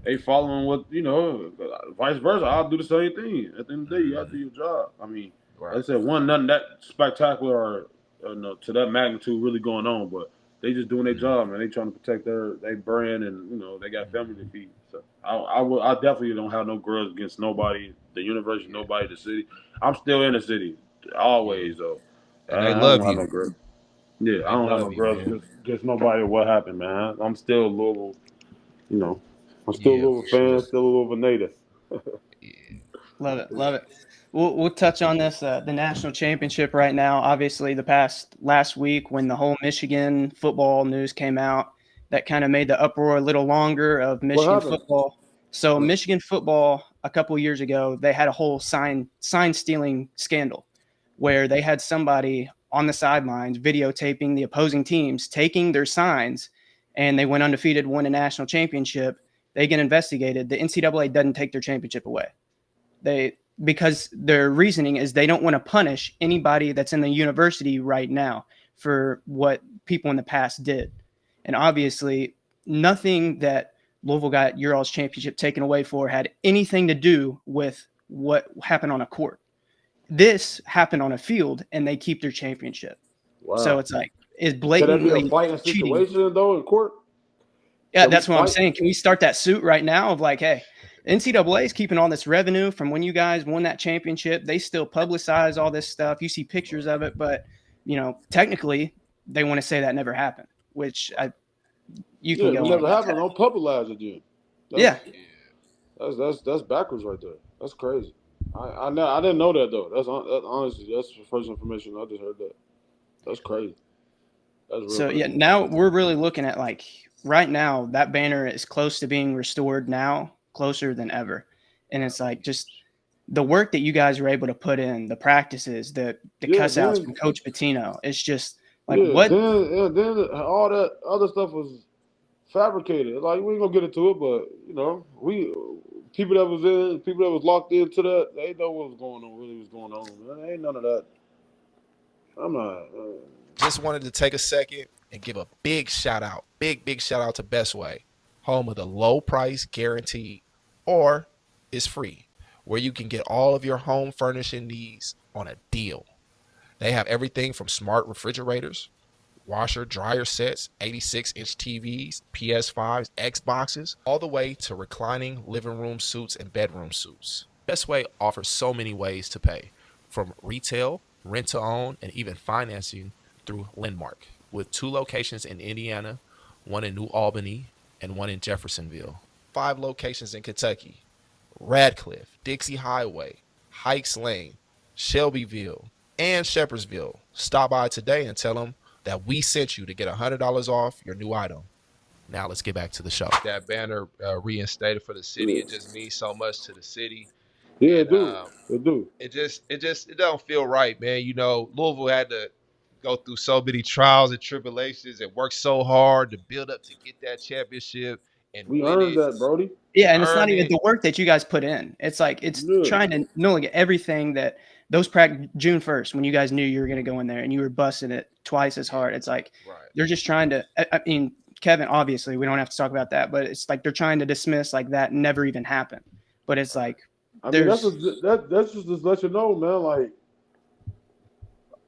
[SPEAKER 3] they following what, you know, vice versa. I'll do the same thing. At the end of the day, you have to do your job. I mean, like I said, nothing that spectacular or to that magnitude really going on, but they just doing their job, man. They trying to protect their brand, and they got family to feed. So I definitely don't have no grudge against nobody, the university, nobody, the city. I'm still in the city always though.
[SPEAKER 1] And they
[SPEAKER 3] I
[SPEAKER 1] love
[SPEAKER 3] don't have no
[SPEAKER 1] you.
[SPEAKER 3] grudge. Yeah, I
[SPEAKER 1] They
[SPEAKER 3] don't have no
[SPEAKER 1] love you,
[SPEAKER 3] grudge
[SPEAKER 1] man.
[SPEAKER 3] against nobody. What happened, man? I'm still Louisville. You know, I'm still a
[SPEAKER 1] Yeah,
[SPEAKER 3] Louisville
[SPEAKER 1] for
[SPEAKER 3] fan,
[SPEAKER 1] sure.
[SPEAKER 3] still a Louisville native.
[SPEAKER 1] Yeah.
[SPEAKER 2] Love it, love it. We'll touch on this the national championship right now. Obviously, last week when the whole Michigan football news came out, that kind of made the uproar a little longer of
[SPEAKER 3] What
[SPEAKER 2] Michigan
[SPEAKER 3] happened?
[SPEAKER 2] football. So Michigan football a couple years ago, they had a whole sign stealing scandal where they had somebody on the sidelines videotaping the opposing teams taking their signs, and they went undefeated, won a national championship. They get investigated. The NCAA doesn't take their championship away. Because their reasoning is they don't want to punish anybody that's in the university right now for what people in the past did. And obviously, nothing that Louisville got your all's championship taken away for had anything to do with what happened on a court. This happened on a field, and they keep their championship. So
[SPEAKER 3] Wow.
[SPEAKER 2] it's like it's
[SPEAKER 3] Could that be a
[SPEAKER 2] blatantly
[SPEAKER 3] fighting
[SPEAKER 2] cheating.
[SPEAKER 3] situation though in court?
[SPEAKER 2] Yeah,
[SPEAKER 3] Can we
[SPEAKER 2] that's what I'm
[SPEAKER 3] fight?
[SPEAKER 2] saying. Can we start that suit right now of like, hey, NCAA is keeping all this revenue from when you guys won that championship. They still publicize all this stuff. You see pictures of it, but technically they want to say that never happened, which you
[SPEAKER 3] Yeah,
[SPEAKER 2] can
[SPEAKER 3] if it
[SPEAKER 2] go on
[SPEAKER 3] never
[SPEAKER 2] about
[SPEAKER 3] happened,
[SPEAKER 2] that.
[SPEAKER 3] don't publicize it then.
[SPEAKER 2] Yeah.
[SPEAKER 3] That's that's backwards right there. That's crazy. I didn't know that though. That's honestly that's the first information I just heard that. That's crazy. That's real
[SPEAKER 2] So yeah,
[SPEAKER 3] crazy.
[SPEAKER 2] now we're really looking at like right now that banner is close to being restored now, closer than ever. And it's like just the work that you guys were able to put in, the practices, the
[SPEAKER 3] Yeah,
[SPEAKER 2] cuss outs
[SPEAKER 3] then
[SPEAKER 2] from Coach Patino. It's just like
[SPEAKER 3] yeah,
[SPEAKER 2] what
[SPEAKER 3] then all that other stuff was fabricated. Like we ain't gonna get into it, but we people that was locked into that, they know what was going on, really was going on. Man, ain't none of that. I'm not.
[SPEAKER 1] Just wanted to take a second and give a big shout out, big shout out to Best Way, home of the low price guaranteed, or is free, where you can get all of your home furnishing needs on a deal. They have everything from smart refrigerators, washer, dryer sets, 86-inch TVs, PS5s, Xboxes, all the way to reclining living room suites and bedroom suites. Best Way offers so many ways to pay, from retail, rent to own, and even financing through Lendmark, with 2 locations in Indiana, one in New Albany, and one in Jeffersonville. 5 locations in Kentucky: Radcliffe, Dixie Highway, Hikes Lane, Shelbyville, and Shepherdsville. Stop by today and tell them that we sent you to get $100 off your new item. Now let's get back to the show. That banner reinstated for the city.
[SPEAKER 3] Yeah,
[SPEAKER 1] It just means so much to the city,
[SPEAKER 3] yeah,
[SPEAKER 1] and
[SPEAKER 3] it do.
[SPEAKER 1] it don't feel right, man. Louisville had to go through so many trials and tribulations and work so hard to build up to get that championship and
[SPEAKER 3] We
[SPEAKER 1] win
[SPEAKER 3] earned
[SPEAKER 1] it.
[SPEAKER 3] that, Brody.
[SPEAKER 2] yeah, and it's not
[SPEAKER 1] Earned
[SPEAKER 2] even
[SPEAKER 1] it.
[SPEAKER 2] the work that you guys put in. It's like it's
[SPEAKER 3] Yeah,
[SPEAKER 2] trying to look at everything that those June 1st when you guys knew you were going to go in there and you were busting it twice as hard. It's like
[SPEAKER 1] Right.
[SPEAKER 2] they're just trying to I mean Kevin, obviously we don't have to talk about that, but it's like they're trying to dismiss like that never even happened. But it's like
[SPEAKER 3] I mean
[SPEAKER 2] there's
[SPEAKER 3] that's just to let you know, man. Like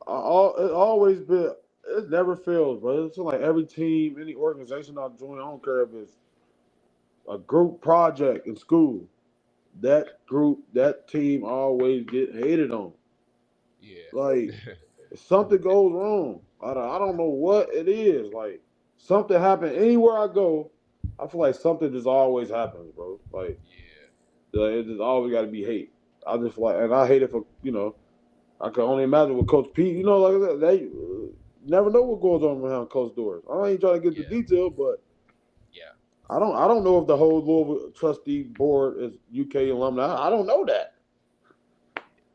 [SPEAKER 3] it always been, it never fails, bro. It's like every team, any organization I join, I don't care if it's a group project in school. That team always get hated on. Like
[SPEAKER 1] Yeah.
[SPEAKER 3] if something goes wrong, I don't know what it is. Like something happened anywhere I go, I feel like something just always happens, bro. Like it just always got to be hate. I just like, and I hate it for I can only imagine with Coach Pete. Like I said, they never know what goes on behind closed doors. I ain't trying to get the
[SPEAKER 1] Yeah.
[SPEAKER 3] detail, but
[SPEAKER 1] Yeah.
[SPEAKER 3] I don't know if the whole Louisville trustee board is UK alumni. I don't know that.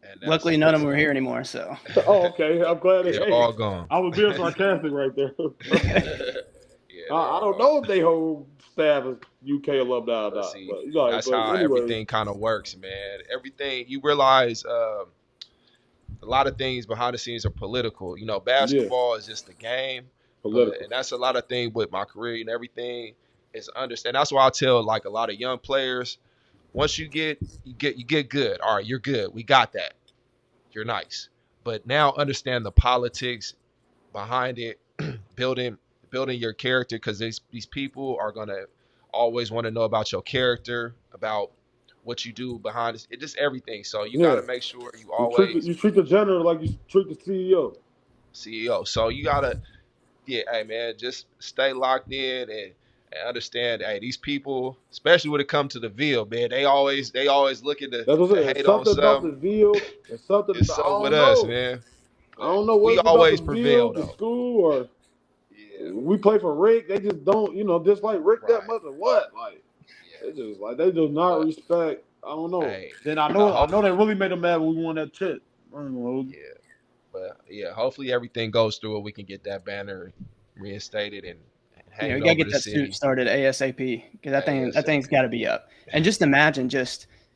[SPEAKER 1] And
[SPEAKER 2] luckily none of them are here anymore. So
[SPEAKER 3] Oh, okay. I'm glad.
[SPEAKER 1] they're
[SPEAKER 3] Hey,
[SPEAKER 1] all gone.
[SPEAKER 3] I was being sarcastic right there.
[SPEAKER 1] Yeah, they're
[SPEAKER 3] I
[SPEAKER 1] all
[SPEAKER 3] don't
[SPEAKER 1] gone.
[SPEAKER 3] know if they whole staff is UK alumni or
[SPEAKER 1] But
[SPEAKER 3] not,
[SPEAKER 1] see,
[SPEAKER 3] but
[SPEAKER 1] that's
[SPEAKER 3] but
[SPEAKER 1] how
[SPEAKER 3] anyway,
[SPEAKER 1] everything kind of works, man. Everything you realize, a lot of things behind the scenes are political.
[SPEAKER 3] yeah,
[SPEAKER 1] Basketball is just a game,
[SPEAKER 3] political.
[SPEAKER 1] and that's a lot of things with my career and everything is understand. That's why I tell like a lot of young players, once you get good. All right, you're good. We got that. You're nice, but now understand the politics behind it, building building your character, because these people are gonna always want to know about your character, about what you do behind it, just everything. So you got
[SPEAKER 3] Yeah.
[SPEAKER 1] to make sure you
[SPEAKER 3] You
[SPEAKER 1] always
[SPEAKER 3] treat the janitor like you treat the CEO.
[SPEAKER 1] CEO. So you gotta, yeah, hey man, just stay locked in and understand. Hey, these people, especially when it comes to the Ville, man, they always looking
[SPEAKER 3] That's what I'm
[SPEAKER 1] to
[SPEAKER 3] saying.
[SPEAKER 1] hate on
[SPEAKER 3] Something about the
[SPEAKER 1] something.
[SPEAKER 3] Ville and something
[SPEAKER 1] It's
[SPEAKER 3] I
[SPEAKER 1] so with
[SPEAKER 3] don't
[SPEAKER 1] us,
[SPEAKER 3] know.
[SPEAKER 1] man.
[SPEAKER 3] I
[SPEAKER 1] But
[SPEAKER 3] don't know what
[SPEAKER 1] we
[SPEAKER 3] it's about the
[SPEAKER 1] always
[SPEAKER 3] Ville,
[SPEAKER 1] prevail
[SPEAKER 3] the
[SPEAKER 1] though.
[SPEAKER 3] school, or
[SPEAKER 1] Yeah,
[SPEAKER 3] we play for Rick. They just don't, dislike Rick that
[SPEAKER 1] right.
[SPEAKER 3] much or what? Like
[SPEAKER 1] Yeah,
[SPEAKER 3] they do not
[SPEAKER 1] but
[SPEAKER 3] respect. I don't know.
[SPEAKER 1] hey,
[SPEAKER 3] Then I
[SPEAKER 1] hope,
[SPEAKER 3] know they really made them mad when we won that chip. I don't know.
[SPEAKER 1] yeah, but yeah, hopefully everything goes through and we can get that banner reinstated and
[SPEAKER 2] You know, you
[SPEAKER 1] hanging
[SPEAKER 2] gotta
[SPEAKER 1] over
[SPEAKER 2] get
[SPEAKER 1] the
[SPEAKER 2] that suit
[SPEAKER 1] city
[SPEAKER 2] started ASAP because that
[SPEAKER 1] ASAP.
[SPEAKER 2] thing's got to be up. And just imagine,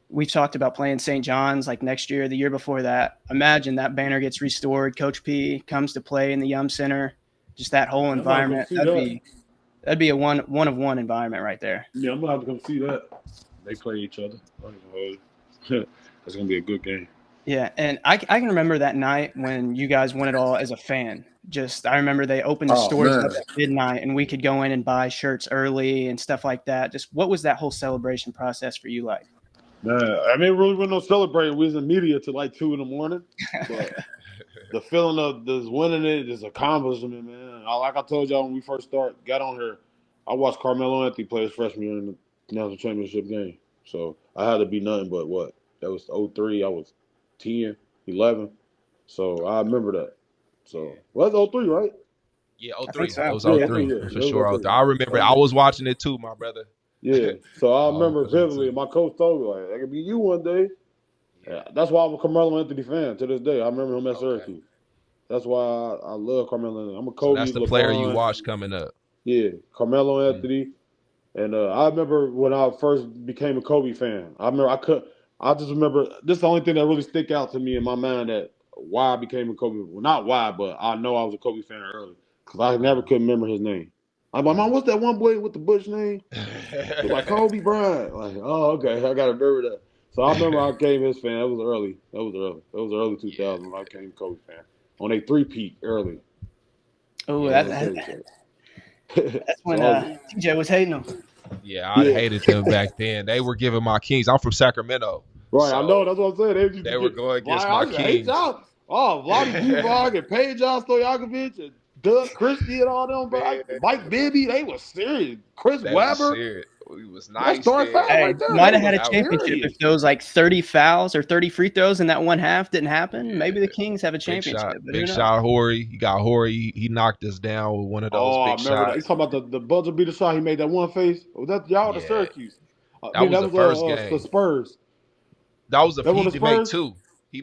[SPEAKER 2] we've talked about playing St. John's like next year, the year before that. Imagine that banner gets restored. Coach P comes to play in the Yum Center. Just that whole
[SPEAKER 3] I'm gonna come
[SPEAKER 2] environment.
[SPEAKER 3] see that.
[SPEAKER 2] That'd be a one of one environment right there.
[SPEAKER 3] Yeah, I'm gonna have to come see that. They play each other. I ain't gonna hold you. That's gonna be a good game.
[SPEAKER 2] Yeah, and I can remember that night when you guys won it all as a fan. Just I remember they opened the
[SPEAKER 3] Oh
[SPEAKER 2] stores up
[SPEAKER 3] man,
[SPEAKER 2] at midnight, and we could go in and buy shirts early and stuff like that. Just what was that whole celebration process for you like?
[SPEAKER 3] man. I mean, really, we no celebrating. We was in media till like 2 a.m. But the feeling of this winning it is accomplishment, man. Like I told y'all when we first got on here, I watched Carmelo Anthony play his freshman year in the national championship game. So I had to be nothing but what? That was '03. I was 10, 11. So I remember that. So well, that's '03, right?
[SPEAKER 1] Yeah,
[SPEAKER 2] I think
[SPEAKER 1] 03. It
[SPEAKER 2] so.
[SPEAKER 1] was
[SPEAKER 3] Yeah,
[SPEAKER 2] Yeah.
[SPEAKER 1] 03
[SPEAKER 3] yeah,
[SPEAKER 1] for
[SPEAKER 3] it was
[SPEAKER 1] sure.
[SPEAKER 3] '03.
[SPEAKER 1] 03. I remember. I was watching it too, my brother.
[SPEAKER 3] Yeah. So I
[SPEAKER 1] I was
[SPEAKER 3] remember
[SPEAKER 1] watching it
[SPEAKER 3] vividly.
[SPEAKER 1] too.
[SPEAKER 3] My coach told me like, "That could be you one day."
[SPEAKER 1] Yeah.
[SPEAKER 3] Yeah, that's why I'm a Carmelo Anthony fan to this day. I remember him at
[SPEAKER 1] Okay.
[SPEAKER 3] Syracuse. That's why I love Carmelo Anthony. I'm a
[SPEAKER 1] So that's
[SPEAKER 3] Kobe,
[SPEAKER 1] the player you
[SPEAKER 3] LeBron.
[SPEAKER 1] watched coming up.
[SPEAKER 3] Yeah, Carmelo
[SPEAKER 1] Mm.
[SPEAKER 3] Anthony. And I remember when I first became a Kobe fan. I just remember this is the only thing that really stick out to me in my mind that why I became a Kobe. Well, not why, but I know I was a Kobe fan early because I never could remember his name. I'm like, Mom, what's that one boy with the Bush name? He was like Kobe Bryant. Like, oh, okay, I gotta remember that. So I remember I became his fan. That was early. It was early
[SPEAKER 1] Yeah.
[SPEAKER 3] 2000 when I became a Kobe fan. On a three-peat early.
[SPEAKER 2] Oh,
[SPEAKER 1] Yeah.
[SPEAKER 2] that's when
[SPEAKER 3] So
[SPEAKER 2] TJ was hating them.
[SPEAKER 1] Yeah, I
[SPEAKER 3] yeah,
[SPEAKER 1] hated them back then. They were giving my Kings. I'm from Sacramento,
[SPEAKER 3] right. I know.
[SPEAKER 1] so
[SPEAKER 3] That's what I'm saying. They used to
[SPEAKER 1] they were
[SPEAKER 3] get
[SPEAKER 1] going
[SPEAKER 3] Vlad.
[SPEAKER 1] against
[SPEAKER 3] I
[SPEAKER 1] my
[SPEAKER 3] used to hate
[SPEAKER 1] Kings.
[SPEAKER 3] y'all. Oh, Vlade Divac and Paige Stojakovic and Doug Christie and all them, bro.
[SPEAKER 1] Man,
[SPEAKER 3] Mike Bibby, they was serious. Chris
[SPEAKER 1] they was
[SPEAKER 3] Webber,
[SPEAKER 1] serious. We was
[SPEAKER 3] that
[SPEAKER 1] nice
[SPEAKER 3] star
[SPEAKER 1] then.
[SPEAKER 3] five
[SPEAKER 2] Hey,
[SPEAKER 3] right there.
[SPEAKER 2] might
[SPEAKER 3] They
[SPEAKER 2] have had
[SPEAKER 3] was
[SPEAKER 2] a
[SPEAKER 1] That was,
[SPEAKER 2] championship
[SPEAKER 3] serious.
[SPEAKER 2] if those like 30 fouls or 30 free throws in that one half didn't happen. Maybe the
[SPEAKER 1] yeah.
[SPEAKER 2] Kings have a championship, but who
[SPEAKER 1] Big
[SPEAKER 2] knows?
[SPEAKER 1] shot, Horry. You got Horry. He knocked us down with one of those
[SPEAKER 3] Oh, I
[SPEAKER 1] big
[SPEAKER 3] remember that. You
[SPEAKER 1] shots.
[SPEAKER 3] talking about the buzzer beater shot he made that one face? Was that y'all or the
[SPEAKER 1] Yeah,
[SPEAKER 3] Syracuse? I
[SPEAKER 1] that
[SPEAKER 3] mean,
[SPEAKER 1] was
[SPEAKER 3] that
[SPEAKER 1] the
[SPEAKER 3] was
[SPEAKER 1] first
[SPEAKER 3] the
[SPEAKER 1] game.
[SPEAKER 3] Spurs.
[SPEAKER 1] That was
[SPEAKER 3] That
[SPEAKER 1] he
[SPEAKER 3] one the
[SPEAKER 1] did make
[SPEAKER 3] Spurs?
[SPEAKER 1] two. He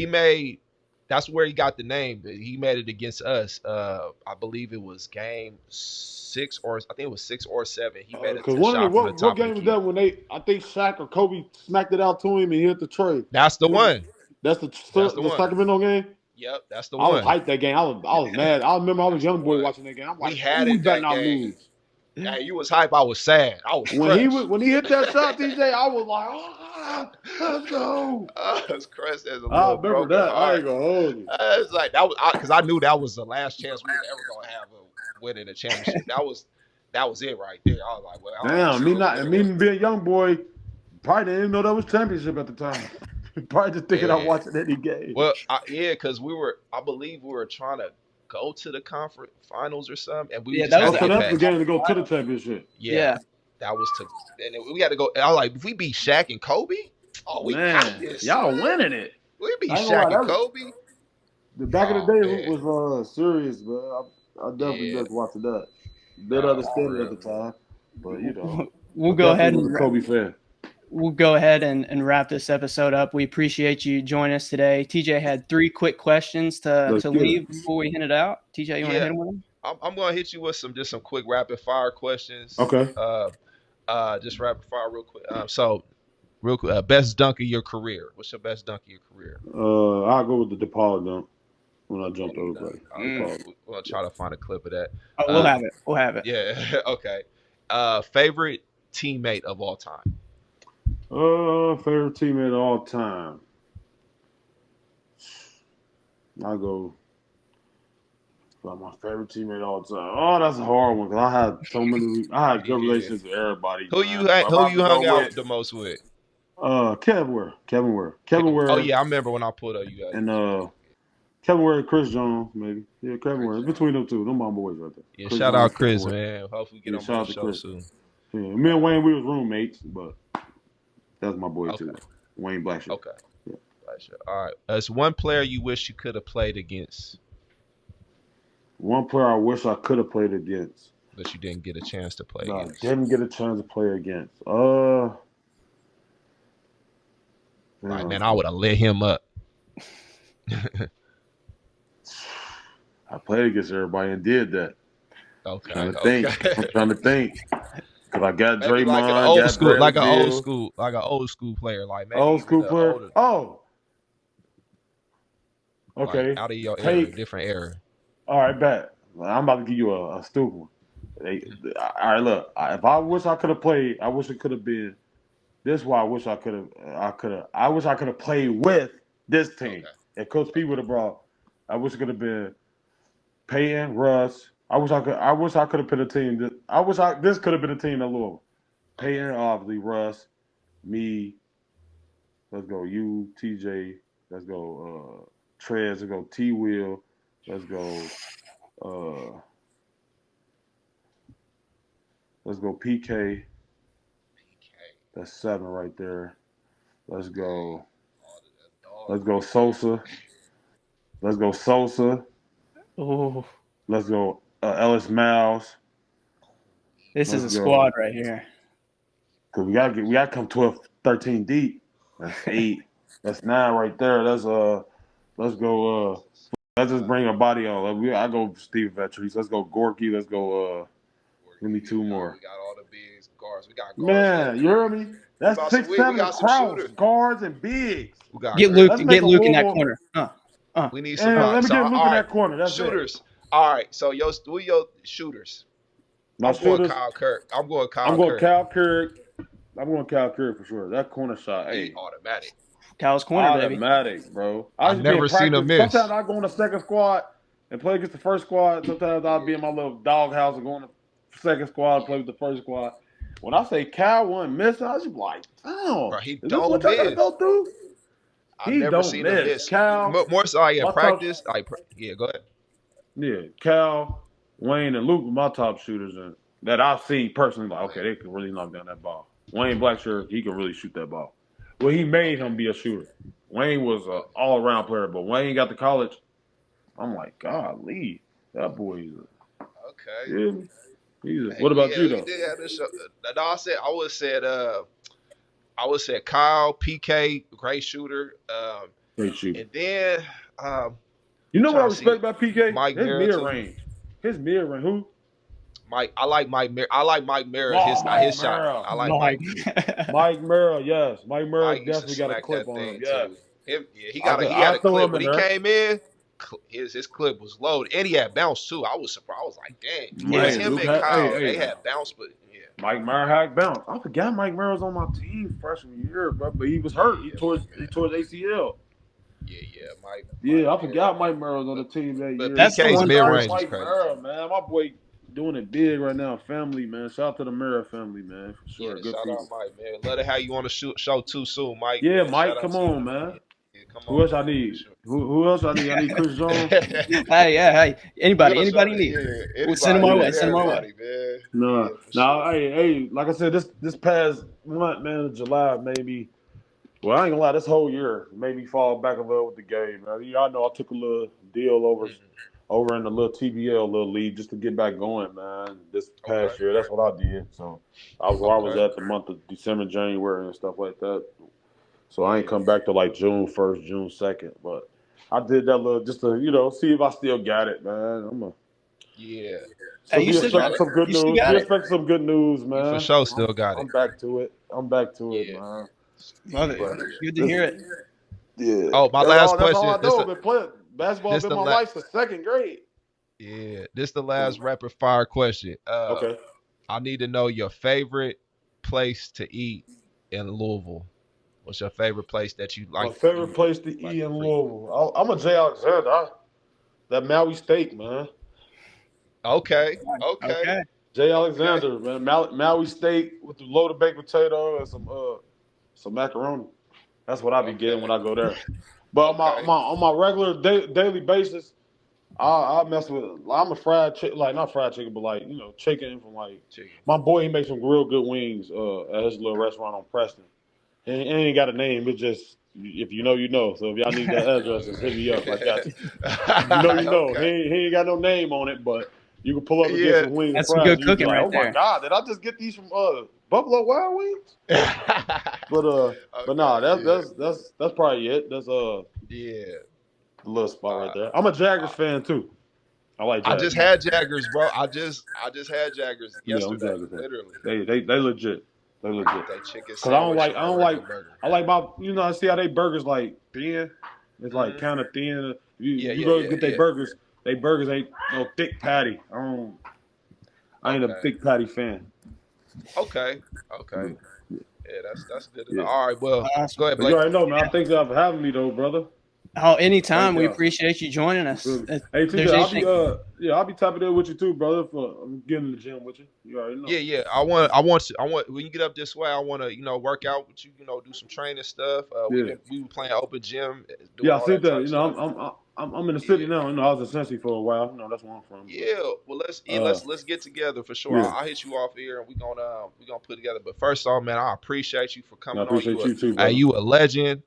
[SPEAKER 1] made that's where he got the name. He made it against us. I believe it was game 6 or I think it was 6 or 7. He made
[SPEAKER 3] Because
[SPEAKER 1] a shot from the
[SPEAKER 3] what
[SPEAKER 1] top of the
[SPEAKER 3] game was
[SPEAKER 1] key.
[SPEAKER 3] that when I think Shaq or Kobe smacked it out to him and he hit the tray?
[SPEAKER 1] That's the
[SPEAKER 3] What,
[SPEAKER 1] one.
[SPEAKER 3] that's
[SPEAKER 1] That's the
[SPEAKER 3] the
[SPEAKER 1] one.
[SPEAKER 3] Sacramento game?
[SPEAKER 1] Yep, that's the
[SPEAKER 3] I was
[SPEAKER 1] one.
[SPEAKER 3] hyped that game. I was mad. I remember I was a
[SPEAKER 1] That's the
[SPEAKER 3] young boy
[SPEAKER 1] one.
[SPEAKER 3] watching that game. I'm
[SPEAKER 1] We
[SPEAKER 3] like,
[SPEAKER 1] had
[SPEAKER 3] oh, we
[SPEAKER 1] it
[SPEAKER 3] better
[SPEAKER 1] that
[SPEAKER 3] not
[SPEAKER 1] game.
[SPEAKER 3] lose.
[SPEAKER 1] Hey, you was hype. I was sad. I was crushed.
[SPEAKER 3] When he hit that shot, TJ, I was like, let's go.
[SPEAKER 1] I was crushed as a
[SPEAKER 3] I
[SPEAKER 1] little
[SPEAKER 3] remember
[SPEAKER 1] broken
[SPEAKER 3] that. I
[SPEAKER 1] heart.
[SPEAKER 3] ain't gonna hold you.
[SPEAKER 1] It's like that was because I knew that was the last chance we was ever gonna have of winning a championship. That was it right there. I was like, well, oh
[SPEAKER 3] Damn,
[SPEAKER 1] shit,
[SPEAKER 3] me being a young boy, probably didn't even know that was championship at the time. Probably just thinking I'm
[SPEAKER 1] man.
[SPEAKER 3] watching any game.
[SPEAKER 1] Well, yeah, because I believe we were trying to go to the conference finals or something, and we
[SPEAKER 2] Yeah,
[SPEAKER 1] just
[SPEAKER 2] that
[SPEAKER 1] had
[SPEAKER 2] was
[SPEAKER 3] Oh,
[SPEAKER 1] to
[SPEAKER 2] the
[SPEAKER 3] so
[SPEAKER 1] get
[SPEAKER 3] that's the
[SPEAKER 1] past.
[SPEAKER 3] game to go to the championship.
[SPEAKER 1] Yeah,
[SPEAKER 2] yeah.
[SPEAKER 1] that was to, and we had to go. I was like, if we beat Shaq and Kobe, oh, we got
[SPEAKER 3] Man,
[SPEAKER 1] this,
[SPEAKER 3] y'all
[SPEAKER 1] son.
[SPEAKER 3] winning it.
[SPEAKER 1] We beat
[SPEAKER 3] I ain't gonna lie,
[SPEAKER 1] Shaq and
[SPEAKER 3] that was,
[SPEAKER 1] Kobe.
[SPEAKER 3] the back of the
[SPEAKER 1] Oh
[SPEAKER 3] day
[SPEAKER 1] man,
[SPEAKER 3] was serious, man. I definitely
[SPEAKER 1] yeah,
[SPEAKER 3] just watching that. Didn't
[SPEAKER 1] nah, for
[SPEAKER 3] understand it at
[SPEAKER 1] real.
[SPEAKER 3] the time, but
[SPEAKER 2] We'll
[SPEAKER 3] I
[SPEAKER 2] go ahead
[SPEAKER 3] definitely was
[SPEAKER 2] and
[SPEAKER 3] a Kobe fan.
[SPEAKER 2] wrap this episode up. We appreciate you joining us today. TJ had 3 quick questions to
[SPEAKER 3] Let's get it.
[SPEAKER 2] leave before we hit it out. TJ, you want to
[SPEAKER 1] Yeah,
[SPEAKER 2] hit him with them?
[SPEAKER 1] I'm gonna hit you with just some quick rapid fire questions.
[SPEAKER 3] Okay.
[SPEAKER 1] Just rapid fire real quick. So real quick, best dunk of your career. What's your best dunk of your career?
[SPEAKER 3] I'll go with the DePaul dunk when I jumped everybody.
[SPEAKER 1] Okay, we'll try to find a clip of that.
[SPEAKER 2] Oh, we'll have it. We'll have it.
[SPEAKER 1] Yeah. Okay. Favorite teammate of all time.
[SPEAKER 3] Favorite teammate of all time. I'll go. But my favorite teammate all the time. Oh, that's a hard one because I had so many. I had good relationships with everybody.
[SPEAKER 1] Who
[SPEAKER 3] man.
[SPEAKER 1] you
[SPEAKER 3] But if I
[SPEAKER 1] hung
[SPEAKER 3] go
[SPEAKER 1] out
[SPEAKER 3] with
[SPEAKER 1] the most with?
[SPEAKER 3] Kevin Ware,
[SPEAKER 1] Oh yeah, I remember when I pulled up you guys.
[SPEAKER 3] and Kevin Ware, Chris Jones, maybe. Yeah, Kevin Ware. Between them two, them my boys right there.
[SPEAKER 1] Yeah,
[SPEAKER 3] Chris
[SPEAKER 1] shout
[SPEAKER 3] Jones,
[SPEAKER 1] out Chris,
[SPEAKER 3] Kevin Ware.
[SPEAKER 1] man. Hopefully we get
[SPEAKER 3] Yeah,
[SPEAKER 1] on
[SPEAKER 3] shout
[SPEAKER 1] the
[SPEAKER 3] out to
[SPEAKER 1] show
[SPEAKER 3] Chris.
[SPEAKER 1] soon.
[SPEAKER 3] Yeah, me and Wayne, we was roommates, but that's my boy too. Wayne Blackshear.
[SPEAKER 1] Okay.
[SPEAKER 3] Yeah.
[SPEAKER 1] All right. As one player you wish you could have played against,
[SPEAKER 3] One player I wish I could have played against.
[SPEAKER 1] but you didn't get a chance to play
[SPEAKER 3] No, I
[SPEAKER 1] against.
[SPEAKER 3] didn't get a chance to play against.
[SPEAKER 1] Like, man, I would have lit him up.
[SPEAKER 3] I played against everybody and did that.
[SPEAKER 1] Okay.
[SPEAKER 3] I'm trying to think. Cause I got
[SPEAKER 1] Maybe
[SPEAKER 3] Draymond,
[SPEAKER 1] like an old
[SPEAKER 3] got
[SPEAKER 1] school,
[SPEAKER 3] Bradley
[SPEAKER 1] like an old school player, like maybe
[SPEAKER 3] old school
[SPEAKER 1] even
[SPEAKER 3] player.
[SPEAKER 1] older,
[SPEAKER 3] Oh, okay.
[SPEAKER 1] like out of your era, different era.
[SPEAKER 3] All right, bet. I'm about to give you a stupid one. All right, look. If I wish I could have played, I wish it could have been. This is why I wish I could have. I wish I could have played with this team.
[SPEAKER 1] Okay.
[SPEAKER 3] If Coach P would have brought, I wish it could have been Peyton, Russ. I wish I could have put a team. This could have been a team at Louisville. Peyton, obviously, Russ, me. Let's go. You, TJ. Let's go. Trez. Let's go. T. Will. Let's go. Let's go. PK. That's 7 right there. Let's go. Let's go. Sosa. Let's go. Sosa.
[SPEAKER 2] Oh,
[SPEAKER 3] Let's go. Ellis Miles.
[SPEAKER 2] this is a squad right here.
[SPEAKER 3] Cause we gotta come 12, 13 deep. That's 8. That's 9 right there. Let's go. Let's just bring a body on. I go Steve Vetrice. Let's go Gorky. Let's go. Give me 2 more.
[SPEAKER 1] We got all the bigs, guards. We got guards.
[SPEAKER 3] Man, you hear me? That's 6, 7 across guards and bigs.
[SPEAKER 2] Get Luke in that corner.
[SPEAKER 1] We need some.
[SPEAKER 3] Let me get Luke in that corner. That's
[SPEAKER 1] shooters. All right, so who your shooters?
[SPEAKER 3] I'm
[SPEAKER 1] going Kyle Kirk. I'm going
[SPEAKER 3] Kyle Kirk. I'm going Kyle Kirk for sure. That corner shot, hey,
[SPEAKER 1] automatic.
[SPEAKER 2] Kyle's corner,
[SPEAKER 3] automatic,
[SPEAKER 2] baby.
[SPEAKER 3] Bro.
[SPEAKER 1] I've never seen him miss.
[SPEAKER 3] Sometimes I go in the second squad and play against the first squad. Sometimes I'll be in my little doghouse and go in the second squad and play with the first squad. When I say Kyle wasn't missing, I was just like, damn,
[SPEAKER 1] bro, he
[SPEAKER 3] is this
[SPEAKER 1] don't
[SPEAKER 3] what y'all
[SPEAKER 1] miss.
[SPEAKER 3] gotta go through?
[SPEAKER 1] I've never seen him miss.
[SPEAKER 3] Cal,
[SPEAKER 1] more so in practice. Go ahead.
[SPEAKER 3] Yeah, Cal, Wayne, and Luke were my top shooters and that I've seen personally. Like, okay, they can really knock down that ball. Wayne Blackshear, he can really shoot that ball. Well, he made him be a shooter. Wayne was an all-around player, but Wayne got to college. I'm like, golly, that boy is
[SPEAKER 1] okay.
[SPEAKER 3] Yeah, what about you though?
[SPEAKER 1] We did have this show. No, I would say Kyle, PK, great shooter.
[SPEAKER 3] Great shooter.
[SPEAKER 1] And then
[SPEAKER 3] you know what I respect about PK?
[SPEAKER 1] Mike
[SPEAKER 3] His mid-range. His mid-range. Who?
[SPEAKER 1] Mike. I like Mike Merrill. His shot. I like Mike.
[SPEAKER 3] Mike Merrill, yes. Mike Merrill definitely got a clip on him. Yes.
[SPEAKER 1] He had a clip when he came in. His clip was loaded, and he had bounce too. I was surprised. I was like, dang.
[SPEAKER 3] Yeah,
[SPEAKER 1] him and Kyle, they had bounce, but yeah.
[SPEAKER 3] Mike Merrill had bounce. I forgot Mike Merrill was on my team freshman year, but he was hurt. He tore his ACL.
[SPEAKER 1] Mike.
[SPEAKER 3] I forgot Mike Merrill was on the team that year.
[SPEAKER 1] That's PK's mid-range
[SPEAKER 3] Mike
[SPEAKER 1] is crazy.
[SPEAKER 3] Merrill, man, my boy doing it big right now. Family, man. Shout out to the Merrill family, man, for sure. Good
[SPEAKER 1] shout
[SPEAKER 3] people.
[SPEAKER 1] out Mike, man. Love it how you want to show too soon, Mike.
[SPEAKER 3] Yeah,
[SPEAKER 1] man.
[SPEAKER 3] Mike, come on, man. Who else I need? Who else I need? I need Chris Jones.
[SPEAKER 2] Hey. Anybody need? We'll send them our way.
[SPEAKER 1] Man.
[SPEAKER 3] No. Hey, like I said, this past month, man, July, maybe. Well, I ain't gonna lie, this whole year made me fall back in love with the game. Man. Y'all know I took a little deal over in the little TBL little league just to get back going, man. This past year, that's what I did. So I was at the month of December, January, and stuff like that. So I ain't come back to like June 1st, June 2nd, but I did that little just to see if I still got it, man.
[SPEAKER 1] Yeah.
[SPEAKER 3] So you expect some good news. You expect some good news, man.
[SPEAKER 1] You for sure still got it.
[SPEAKER 3] I'm back to it, man.
[SPEAKER 2] Love it. Good to hear it.
[SPEAKER 3] Yeah.
[SPEAKER 1] Oh, my last question.
[SPEAKER 3] That's all I know. I've been playing basketball in my life since 2nd grade.
[SPEAKER 1] Yeah. This the last rapid fire question.
[SPEAKER 3] Okay.
[SPEAKER 1] I need to know your favorite place to eat in Louisville. What's your favorite place that you like?
[SPEAKER 3] My favorite place to eat in Louisville. I'm a J. Alexander. That Maui steak, man.
[SPEAKER 1] Okay.
[SPEAKER 2] Okay.
[SPEAKER 3] Jay Alexander, man, Maui Steak with the loaded baked potato and some macaroni. That's what I be getting when I go there. But on my regular daily basis, I mess with. I'm a fried chicken, like not fried chicken, but like chicken from like
[SPEAKER 1] Chicken.
[SPEAKER 3] my boy. He makes some real good wings at his little restaurant on Preston. And it ain't got a name. It's just if you know, you know. So if y'all need that address, just hit me up. I got you. If you know, you know.
[SPEAKER 1] Okay.
[SPEAKER 3] He ain't got no name on it, but you can pull up and get
[SPEAKER 1] Yeah.
[SPEAKER 3] some wings and
[SPEAKER 2] That's some
[SPEAKER 3] fries.
[SPEAKER 2] good
[SPEAKER 3] You be
[SPEAKER 2] cooking
[SPEAKER 3] like,
[SPEAKER 2] right
[SPEAKER 3] oh my
[SPEAKER 2] there.
[SPEAKER 3] God, did I just get these from Buffalo Wild Wings? But nah, that's probably it. That's
[SPEAKER 1] yeah.
[SPEAKER 3] a little spot right there. I'm a Jaggers fan too. I like
[SPEAKER 1] I
[SPEAKER 3] Jaggers.
[SPEAKER 1] just had Jaggers, bro. I just had Jaggers
[SPEAKER 3] Yeah, I'm
[SPEAKER 1] yesterday,
[SPEAKER 3] Jaggers fan.
[SPEAKER 1] literally.
[SPEAKER 3] They legit. They legit.
[SPEAKER 1] They chicken
[SPEAKER 3] Cause I don't
[SPEAKER 1] sandwich
[SPEAKER 3] like
[SPEAKER 1] and that regular burger.
[SPEAKER 3] I like my I see how they burgers like thin. It's like
[SPEAKER 1] Mhm.
[SPEAKER 3] kind of thin.
[SPEAKER 1] Yeah,
[SPEAKER 3] You go get
[SPEAKER 1] yeah.
[SPEAKER 3] they burgers ain't no thick patty. I ain't a thick patty fan.
[SPEAKER 1] Okay. Yeah, that's good enough.
[SPEAKER 3] Yeah.
[SPEAKER 1] All right, well,
[SPEAKER 2] Awesome.
[SPEAKER 1] go ahead,
[SPEAKER 3] But you
[SPEAKER 1] Blake.
[SPEAKER 3] already know, man. I thank y'all for having me though, brother.
[SPEAKER 2] Oh, anytime.
[SPEAKER 3] Thank
[SPEAKER 2] We
[SPEAKER 3] y'all.
[SPEAKER 2] appreciate you joining us.
[SPEAKER 3] Hey
[SPEAKER 2] If
[SPEAKER 3] TJ,
[SPEAKER 2] there's anything,
[SPEAKER 3] I'll be tapping in with you too, brother. For I'm getting in the gym with you. You already know.
[SPEAKER 1] Yeah. I want when you get up this way, I want to work out with you. Do some training stuff. We
[SPEAKER 3] Yeah.
[SPEAKER 1] were playing open gym, doing
[SPEAKER 3] Yeah, I
[SPEAKER 1] all
[SPEAKER 3] see
[SPEAKER 1] that type
[SPEAKER 3] that.
[SPEAKER 1] of stuff.
[SPEAKER 3] I'm in the city now. I was in Cincy for a while. That's where I'm from.
[SPEAKER 1] Yeah, well let's get together for sure.
[SPEAKER 3] Yeah.
[SPEAKER 1] I'll hit you off here and we gonna put together. But first off, man, I appreciate you for
[SPEAKER 3] I
[SPEAKER 1] coming on.
[SPEAKER 3] appreciate you too, brother.
[SPEAKER 1] You a legend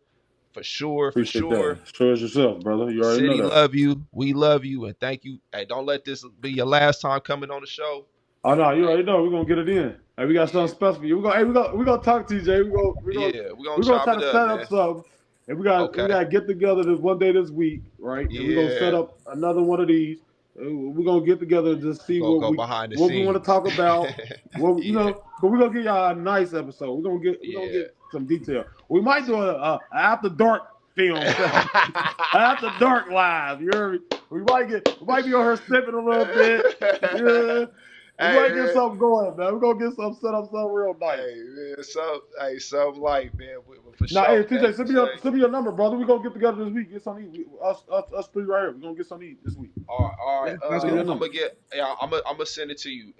[SPEAKER 1] for sure.
[SPEAKER 3] Appreciate that. Sure as yourself, brother. You already
[SPEAKER 1] City
[SPEAKER 3] know that.
[SPEAKER 1] love you. We love you and thank you. Hey, don't let this be your last time coming on the show.
[SPEAKER 3] Oh no, you already know we're gonna get it in. Hey, we got something special for you. We're gonna talk, TJ. We're gonna
[SPEAKER 1] chop
[SPEAKER 3] try
[SPEAKER 1] it
[SPEAKER 3] to
[SPEAKER 1] up,
[SPEAKER 3] set
[SPEAKER 1] man.
[SPEAKER 3] up something. And we gotta get together this one day this week, right? And we're gonna set up another one of these. We're gonna get together to see
[SPEAKER 1] Gonna
[SPEAKER 3] what
[SPEAKER 1] go
[SPEAKER 3] we
[SPEAKER 1] behind the
[SPEAKER 3] what we want to
[SPEAKER 1] scenes.
[SPEAKER 3] talk about. But we're gonna give y'all a nice episode. We're gonna get some detail. We might do a after dark film, after dark live. You heard me? We might be on her sipping a little bit. Yeah. We might get something going, man. We're gonna get something set up something real nice.
[SPEAKER 1] Hey man, something like man, for
[SPEAKER 3] Now,
[SPEAKER 1] sure.
[SPEAKER 3] hey TJ, send me your number, brother. We're gonna get together this week. Get something to eat. Us three right here. We're gonna get something to eat this week.
[SPEAKER 1] All right.
[SPEAKER 2] that's good.
[SPEAKER 1] I'm gonna send it to you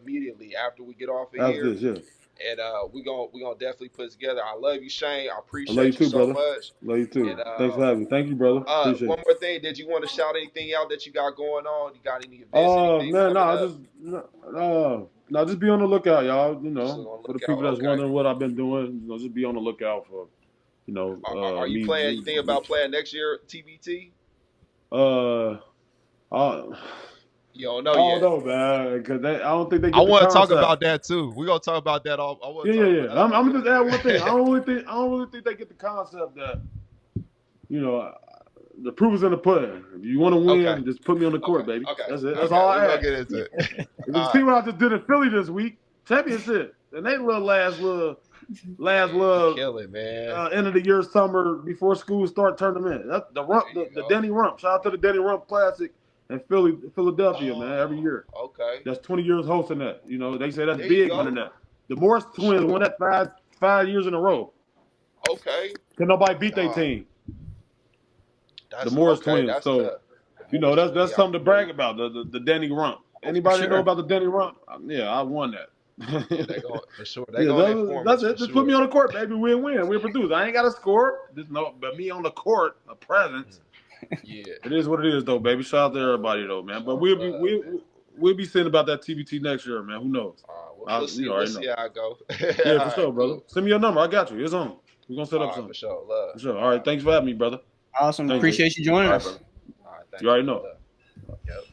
[SPEAKER 1] immediately after we get off of
[SPEAKER 3] After
[SPEAKER 1] here.
[SPEAKER 3] this, yeah.
[SPEAKER 1] And we gonna definitely put it together. I love you, Shane. I
[SPEAKER 3] I
[SPEAKER 1] appreciate
[SPEAKER 3] love you too,
[SPEAKER 1] so
[SPEAKER 3] brother.
[SPEAKER 1] much.
[SPEAKER 3] Love you too.
[SPEAKER 1] And,
[SPEAKER 3] Thanks for having me. Thank you, brother. Appreciate
[SPEAKER 1] one
[SPEAKER 3] it.
[SPEAKER 1] more thing, did you want to shout anything out that you got going on? You got any events? Anything
[SPEAKER 3] Man,
[SPEAKER 1] up?
[SPEAKER 3] just be on the lookout, y'all. For the people that's wondering what I've been doing, just be on the lookout for,
[SPEAKER 1] Are you playing? You think about playing next year TBT? You don't know yet.
[SPEAKER 3] I don't know, man, because I don't think they.
[SPEAKER 1] I want to talk about that too. We're gonna talk about that.
[SPEAKER 3] Yeah. I'm just add one thing. I don't really think they get the concept that, the proof is in the pudding. If you want to win, just put me on the court, baby.
[SPEAKER 1] Okay.
[SPEAKER 3] That's it. That's all I ask.
[SPEAKER 1] Get into it.
[SPEAKER 3] You see what I just did in Philly this week? Championship. And they last little
[SPEAKER 1] kill it, man.
[SPEAKER 3] End of the year, summer before school start tournament. That's the Denny Rump. Shout out to the Denny Rump Classic in Philadelphia, man. Every year.
[SPEAKER 1] Okay.
[SPEAKER 3] That's 20 years hosting that. They say that's big winning that. The Morris twins won that five years in a row.
[SPEAKER 1] Okay.
[SPEAKER 3] Can nobody beat their team? The Morris twins. That's something to brag about. The Denny Rump. Anybody know about the Denny Rump? Yeah, I won that.
[SPEAKER 1] For sure.
[SPEAKER 3] That's it. Just put me on the court, baby. We'll produce. I ain't got to score. But me on the court, a presence.
[SPEAKER 1] Yeah.
[SPEAKER 3] It is what it is, though, baby. Shout out to everybody, though, man. But we'll be seeing about that TBT next year, man. Who knows?
[SPEAKER 1] We'll see how I go.
[SPEAKER 3] Yeah, for sure, brother. Send me your number. I got you. It's on. We're gonna set up something.
[SPEAKER 1] For sure. Love.
[SPEAKER 3] For sure. All right. Thanks for having me, brother.
[SPEAKER 2] Awesome. Appreciate you joining us.
[SPEAKER 1] All right, thank
[SPEAKER 3] you already know.
[SPEAKER 1] Yep.